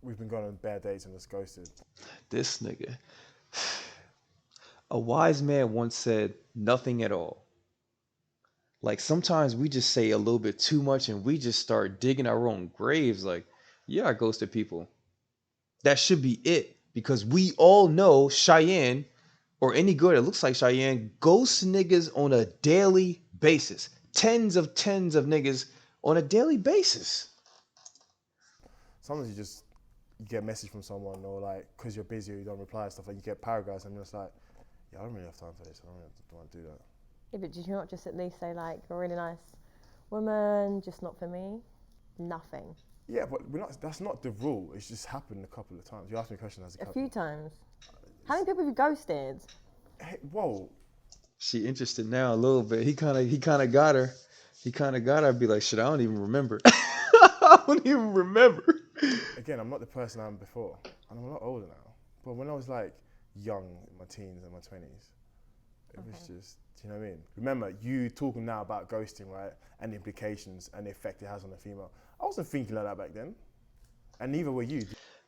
we've been going on bad dates and just ghosted. This nigga. A wise man once said, nothing at all. Like sometimes we just say a little bit too much and we just start digging our own graves. Like, yeah, I ghosted people. That should be it. Because we all know Cheyenne, or any girl that looks like Cheyenne, ghosts niggas on a daily basis. Tens of niggas on a daily basis. Sometimes you get a message from someone or like because you're busy or you don't reply and stuff like you get paragraphs and you're just like, yeah, I don't really have time for this. I don't want to do that. Yeah, but did you not just at least say like, you're a really nice woman, just not for me? Nothing. Yeah, but that's not the rule. It's just happened a couple of times. You asked me a question as a A couple. few times. How many people have you ghosted? Hey, whoa. She interested now a little bit. He kind of got her. He kind of got her. I'd be like, shit, I don't even remember. I don't even remember. Again, I'm not the person I am before. And I'm a lot older now. But when I was like young, in my teens and my 20s, it was just, do you know what I mean? Remember, you talking now about ghosting, right? And the implications and the effect it has on a female. I wasn't thinking like that back then. And neither were you.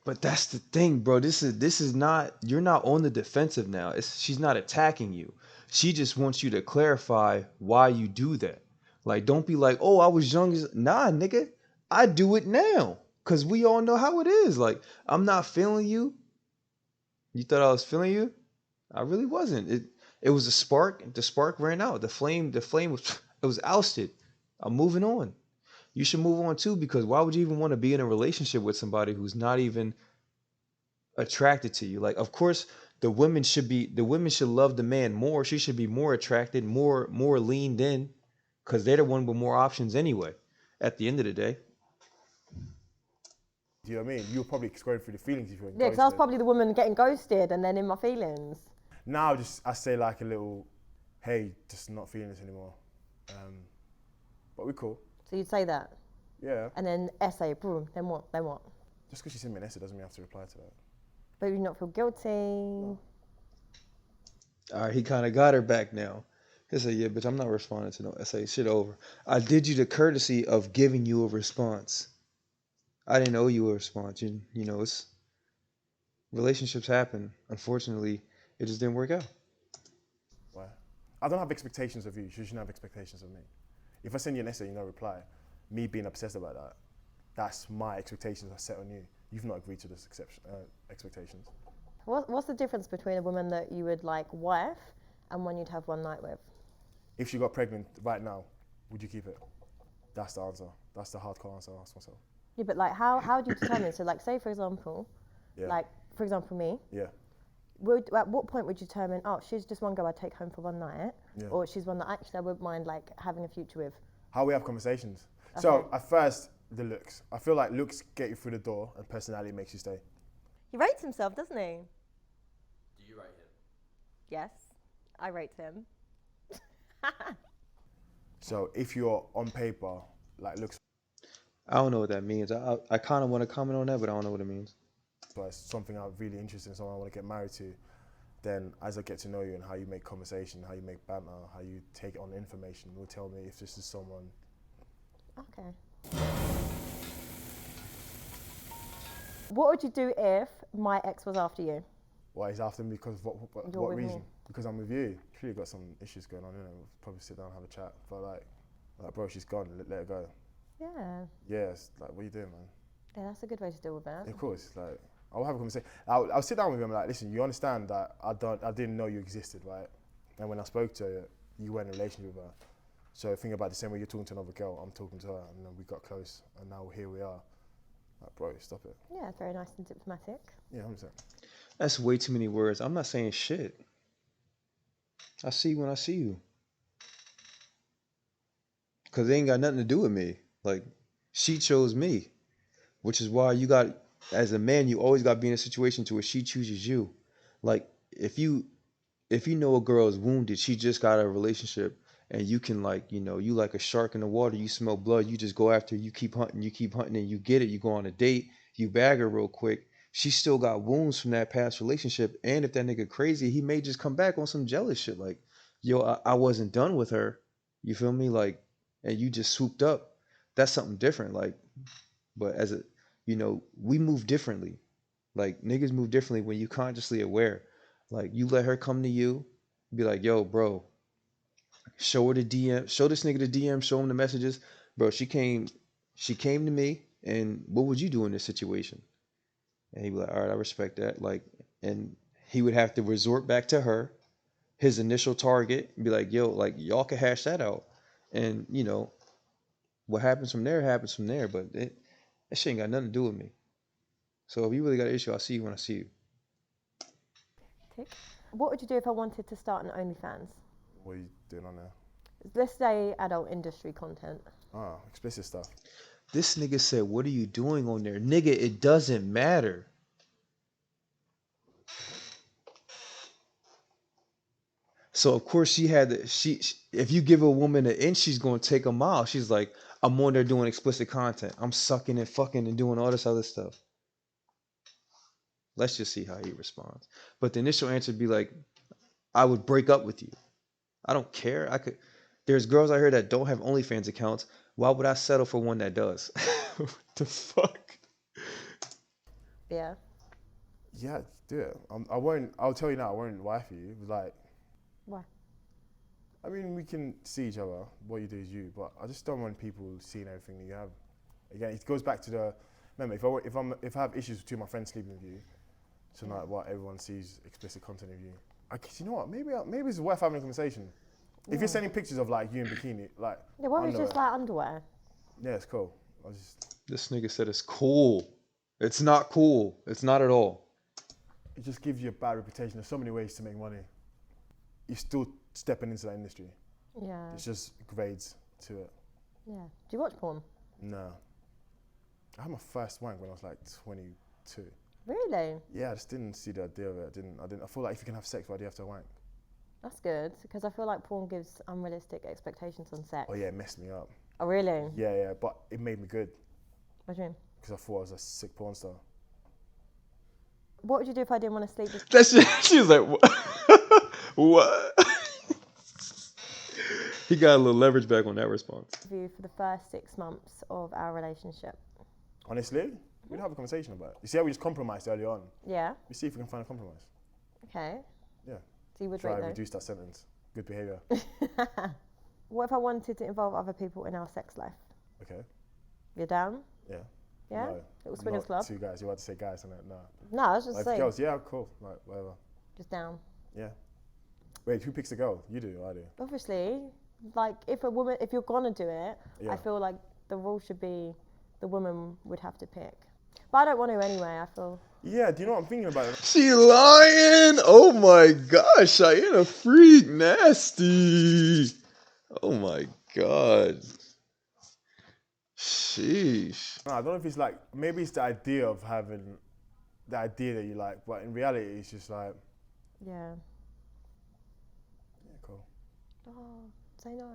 But that's the thing, bro. This is not, you're not on the defensive now. She's not attacking you. She just wants you to clarify why you do that. Like, don't be like, oh, I was young as, nah, nigga. I do it now. Cause we all know how it is. Like, I'm not feeling you. You thought I was feeling you? I really wasn't. It was a spark. The spark ran out. The flame was it was ousted. I'm moving on. You should move on too, because why would you even want to be in a relationship with somebody who's not even attracted to you? Like, of course, the women should love the man more. She should be more attracted, more leaned in, because they're the one with more options anyway. At the end of the day. Do you know what I mean? You were probably going through the feelings if you were Yeah, ghosted. because I was probably the woman getting ghosted and then in my feelings. Now I say like a little, hey, just not feeling this anymore. But we're cool. So you'd say that? Yeah. And then essay, boom, then what? Then what? Just because she sent me an essay doesn't mean I have to reply to that. But you not feel guilty? No. All right, he kind of got her back now. He said, yeah, bitch, I'm not responding to no essay. Shit over. I did you the courtesy of giving you a response. I didn't owe you a response. You know, it's relationships happen. Unfortunately, it just didn't work out. Why? I don't have expectations of you. You shouldn't have expectations of me. If I send you an essay and you don't reply, me being obsessed about that, that's my expectations I set on you. You've not agreed to those expectations. What's the difference between a woman that you would like wife and one you'd have one night with? If she got pregnant right now, would you keep it? That's the answer. That's the hardcore answer I ask myself. Yeah, but like how do you determine? So like say for example, Yeah. like for example me, Yeah. at what point would you determine, oh, she's just one girl I'd take home for one night, Yeah. or she's one that actually I wouldn't mind like having a future with? How we have conversations. Okay. So at first, the looks. I feel like looks get you through the door and personality makes you stay. He rates himself, doesn't he? Do you rate him? Yes, I rate him. So if you're on paper, like looks I don't know what that means. I kind of want to comment on that, but I don't know what it means. wise, something I'm really interested in, someone I want to get married to, then as I get to know you and how you make conversation, how you make banter, how you take on information, will tell me if this is someone. Okay. What would you do if my ex was after you? Why he's after me because of You're what with me. reason? Because I'm with you. Clearly got some issues going on, you know. We'll probably sit down and have a chat. But like bro, she's gone. Let her go. Yeah. Yeah, it's like, what are you doing, man? Yeah, that's a good way to deal with that. Of course, like I'll have a conversation. I'll sit down with him like, listen, you understand that I didn't know you existed, right? And when I spoke to her, you were in a relationship with her. So think about the same way you're talking to another girl, I'm talking to her, and then we got close, and now here we are. Like, bro, stop it. Yeah, very nice and diplomatic. Yeah, 100%. That's way too many words. I'm not saying shit. I see you when I see you. Cause it ain't got nothing to do with me. Like, she chose me, which is why you got, as a man, you always got to be in a situation to where she chooses you. Like, if you know a girl is wounded, she just got a relationship, and you can, like, you like a shark in the water, you smell blood, you just go after, you keep hunting, and you get it. You go on a date, you bag her real quick. She still got wounds from that past relationship, and if that nigga crazy, he may just come back on some jealous shit. Like, yo, I wasn't done with her. You feel me? Like, and you just swooped up. That's something different. Like, but we move differently. Like, niggas move differently when you consciously aware. Like, you let her come to you, be like, yo, bro, show her the DM, show this nigga the DM, show him the messages. Bro, she came to me, and what would you do in this situation? And he'd be like, all right, I respect that. Like, and he would have to resort back to her, his initial target, and be like, yo, like, y'all can hash that out. And, what happens from there happens from there, but that shit ain't got nothing to do with me. So if you really got an issue, I'll see you when I see you. Tick. What would you do if I wanted to start an OnlyFans? What are you doing on there? Let's say adult industry content. Ah, explicit stuff. This nigga said, what are you doing on there? Nigga, it doesn't matter. So of course if you give a woman an inch, she's gonna take a mile. She's like, I'm on there doing explicit content. I'm sucking and fucking and doing all this other stuff. Let's just see how he responds. But the initial answer would be like, I would break up with you. I don't care. There's girls out here that don't have OnlyFans accounts. Why would I settle for one that does? What the fuck? Yeah. Yeah, do it. I won't. I'll tell you now. I won't wife you. Like, Why? I mean, we can see each other. What you do is you. But I just don't want people seeing everything that you have. Again, it goes back to the. Remember, if I have issues between my friends sleeping with you, tonight, what everyone sees explicit content of you. You know what? Maybe it's worth having a conversation. If you're sending pictures of like you in bikini, like Yeah, why was underwear, just like underwear? yeah, it's cool. This nigga said it's cool. It's not cool. It's not at all. It just gives you a bad reputation. There's so many ways to make money. You're still stepping into that industry. Yeah. It's just grades to it. Yeah. Do you watch porn? No. I had my first wank when I was like 22. Really? Yeah, I just didn't see the idea of it. I feel like if you can have sex, why do you have to wank? That's good, because I feel like porn gives unrealistic expectations on sex. Oh yeah, it messed me up. Oh really? Yeah, but it made me good. What do you mean? Because I thought I was a sick porn star. What would you do if I didn't want to sleep with She was like, what? What? He got a little leverage back on that response. you for the first 6 months of our relationship? Honestly, we'd have a conversation about it. You see how we just compromised early on? Yeah. We see if we can find a compromise. Okay. Yeah. So you would Try rate and those? reduce that sentence. Good behaviour. What if I wanted to involve other people in our sex life? Okay. You're down? Yeah. Yeah? No, Little swingers not club? two guys. You about to say guys, and no. No, I was just Like saying. girls, yeah, cool. Like whatever. Just down. Yeah. Wait, who picks the girl? You do or I do? Obviously, like if you're gonna do it, Yeah. I feel like the rule should be the woman would have to pick. But I don't want to anyway, I feel. Yeah, do you know what I'm thinking about? She lying. Oh my gosh, Cheyenne a freak, nasty. Oh my god. Sheesh. No, I don't know if it's like, maybe it's the idea of having the idea that you like, but in reality, it's just like, Yeah. yeah, cool. Oh, say no.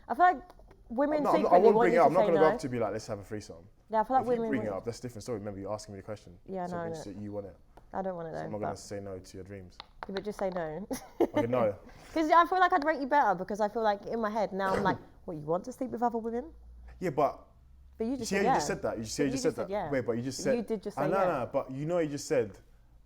I feel like women No, I secretly won't want bring you it to up. I'm not say going to no. go up to be like, let's have a threesome. Yeah, I feel like If you women bring it want- up, that's a different story. Remember, you asking me the question. Yeah, so no, it I means know. that you want it. I don't want to So know. I'm not going but, to say no to your dreams. yeah, but just say no. Okay, no. Because I feel like I'd rate you better because I feel like in my head now I'm like, what, you want to sleep with other women? Yeah, but But you you just see said how yeah. you just said that? You see how But you just said that? yeah. Wait, but you just But said... you did just Ah, say no, yeah. no, but you know you just said,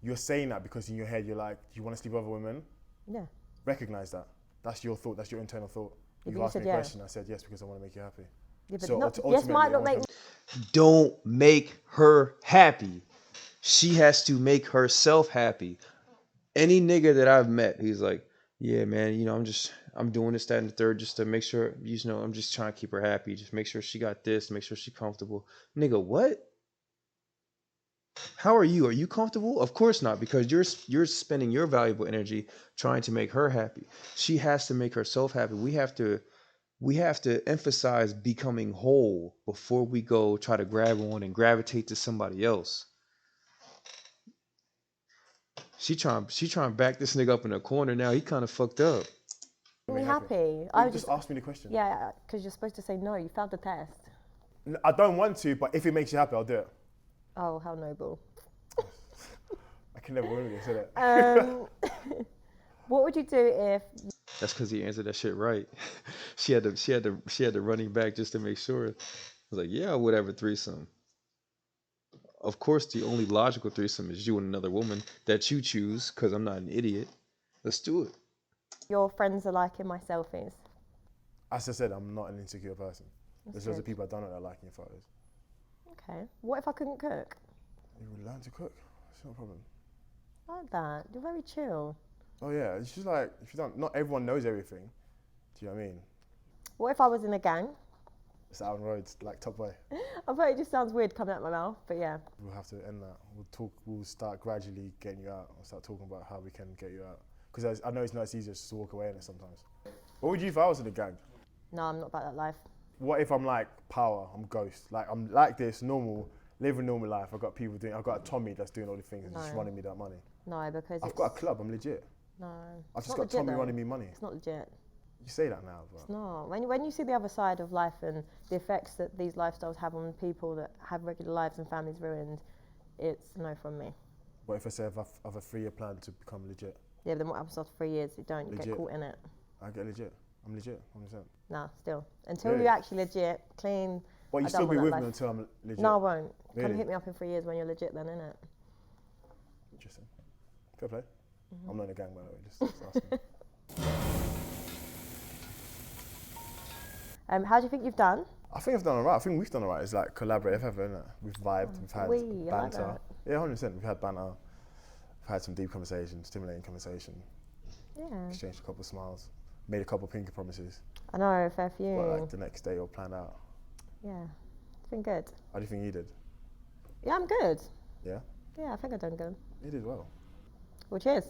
you're saying that because in your head you're like, you want to sleep with other women? Yeah. Recognize that. That's your thought. That's your internal thought. Yeah, You've but you asked me said a yeah. question. I said yes because I want to make you happy. Yeah, but So not, ultimately, yes might I not want make... to- Don't make her happy. She has to make herself happy. Any nigga that I've met, he's like, yeah, man, I'm doing this, that, and the third just to make sure, I'm just trying to keep her happy. Just make sure she got this, make sure she's comfortable. Nigga, what? How are you? Are you comfortable? Of course not, because you're spending your valuable energy trying to make her happy. She has to make herself happy. We have to emphasize becoming whole before we go try to grab on and gravitate to somebody else. She trying to back this nigga up in a corner now. He kind of fucked up. Me happy. You just asked me the question. Yeah, because you're supposed to say no. You failed the test. I don't want to, but if it makes you happy, I'll do it. Oh, how noble. I can never win against it. What would you do if? That's because he answered that shit right. she had to run him back just to make sure. I was like, yeah, I would have a threesome. Of course, the only logical threesome is you and another woman that you choose, because I'm not an idiot. Let's do it. Your friends are liking my selfies. As I said, I'm not an insecure person. There's loads of good. people I don't know that are liking your photos. Okay. What if I couldn't cook? You would learn to cook. It's not a problem. I like that. You're very chill. Oh yeah, it's just like, if you don't, not everyone knows everything. Do you know what I mean? What if I was in a gang? It's out on roads, like Top Boy. I bet it just sounds weird coming out my mouth, but yeah. We'll have to end that. We'll start gradually getting you out. We'll start talking about how we can get you out. Because I know it's not as easy just to walk away in it sometimes. What would you if I was in a gang? No, I'm not about that life. What if I'm like power, I'm ghost, like I'm like this, normal, living a normal life. I've got a Tommy that's doing all the things and just running me that money. No, because I've got a club, I'm legit. No. I've it's just not got Tommy legit, running me money. It's not legit. You say that now, but It's not. When you see the other side of life and the effects that these lifestyles have on people that have regular lives and families ruined, it's no from me. what if I say I have a 3-year plan to become legit? Yeah, but then what happens after 3 years? You don't. You get Legit. caught in it. I get legit. I'm legit, 100%. Nah, still. Until Really? you're actually legit, clean. But you I still don't be want with that me life. until I'm legit? No, I won't. Really? Come hit me up in 3 years when you're legit then, innit? Interesting. Fair play. I'm not in a gang, by the way, just asking. How do you think you've done? I think I've done alright. I think we've done alright. It's like collaborative, haven't it? We've vibed, we've had I like banter. that. Yeah, 100%. We've had banter. We've had some deep conversation, stimulating conversation. Yeah. Exchanged a couple of smiles. Made a couple of pinky promises. I know, fair few. But like the next day, you'll plan out. Yeah. It's been good. How do you think you did? Yeah, I'm good. Yeah? Yeah, I think I've done good. You did well. Well, cheers.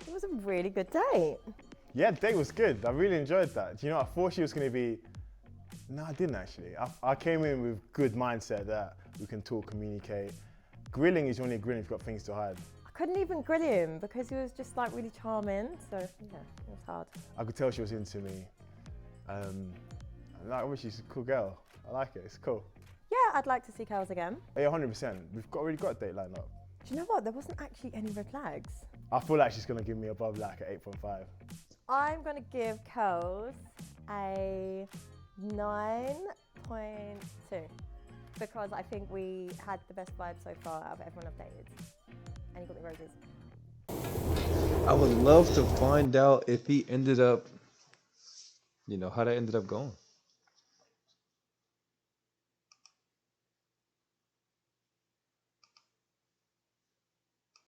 It was a really good date. Yeah, the date was good. I really enjoyed that. Do you know, I thought she was going to be... No, I didn't actually. I came in with good mindset that we can talk, communicate. Grilling is only grilling if you've got things to hide. I couldn't even grill him because he was just like really charming. So yeah, it was hard. I could tell she was into me. And like, obviously she's a cool girl. I like it, it's cool. Yeah, I'd like to see Kels again. Yeah, 100%. We've already got a date lined up. Do you know what? There wasn't actually any red flags. I feel like she's gonna give me above like an 8.5. I'm gonna give Kels a 9.2 because I think we had the best vibe so far out of everyone I've dated. And he got me roses. I would love to find out if he ended up, how that ended up going.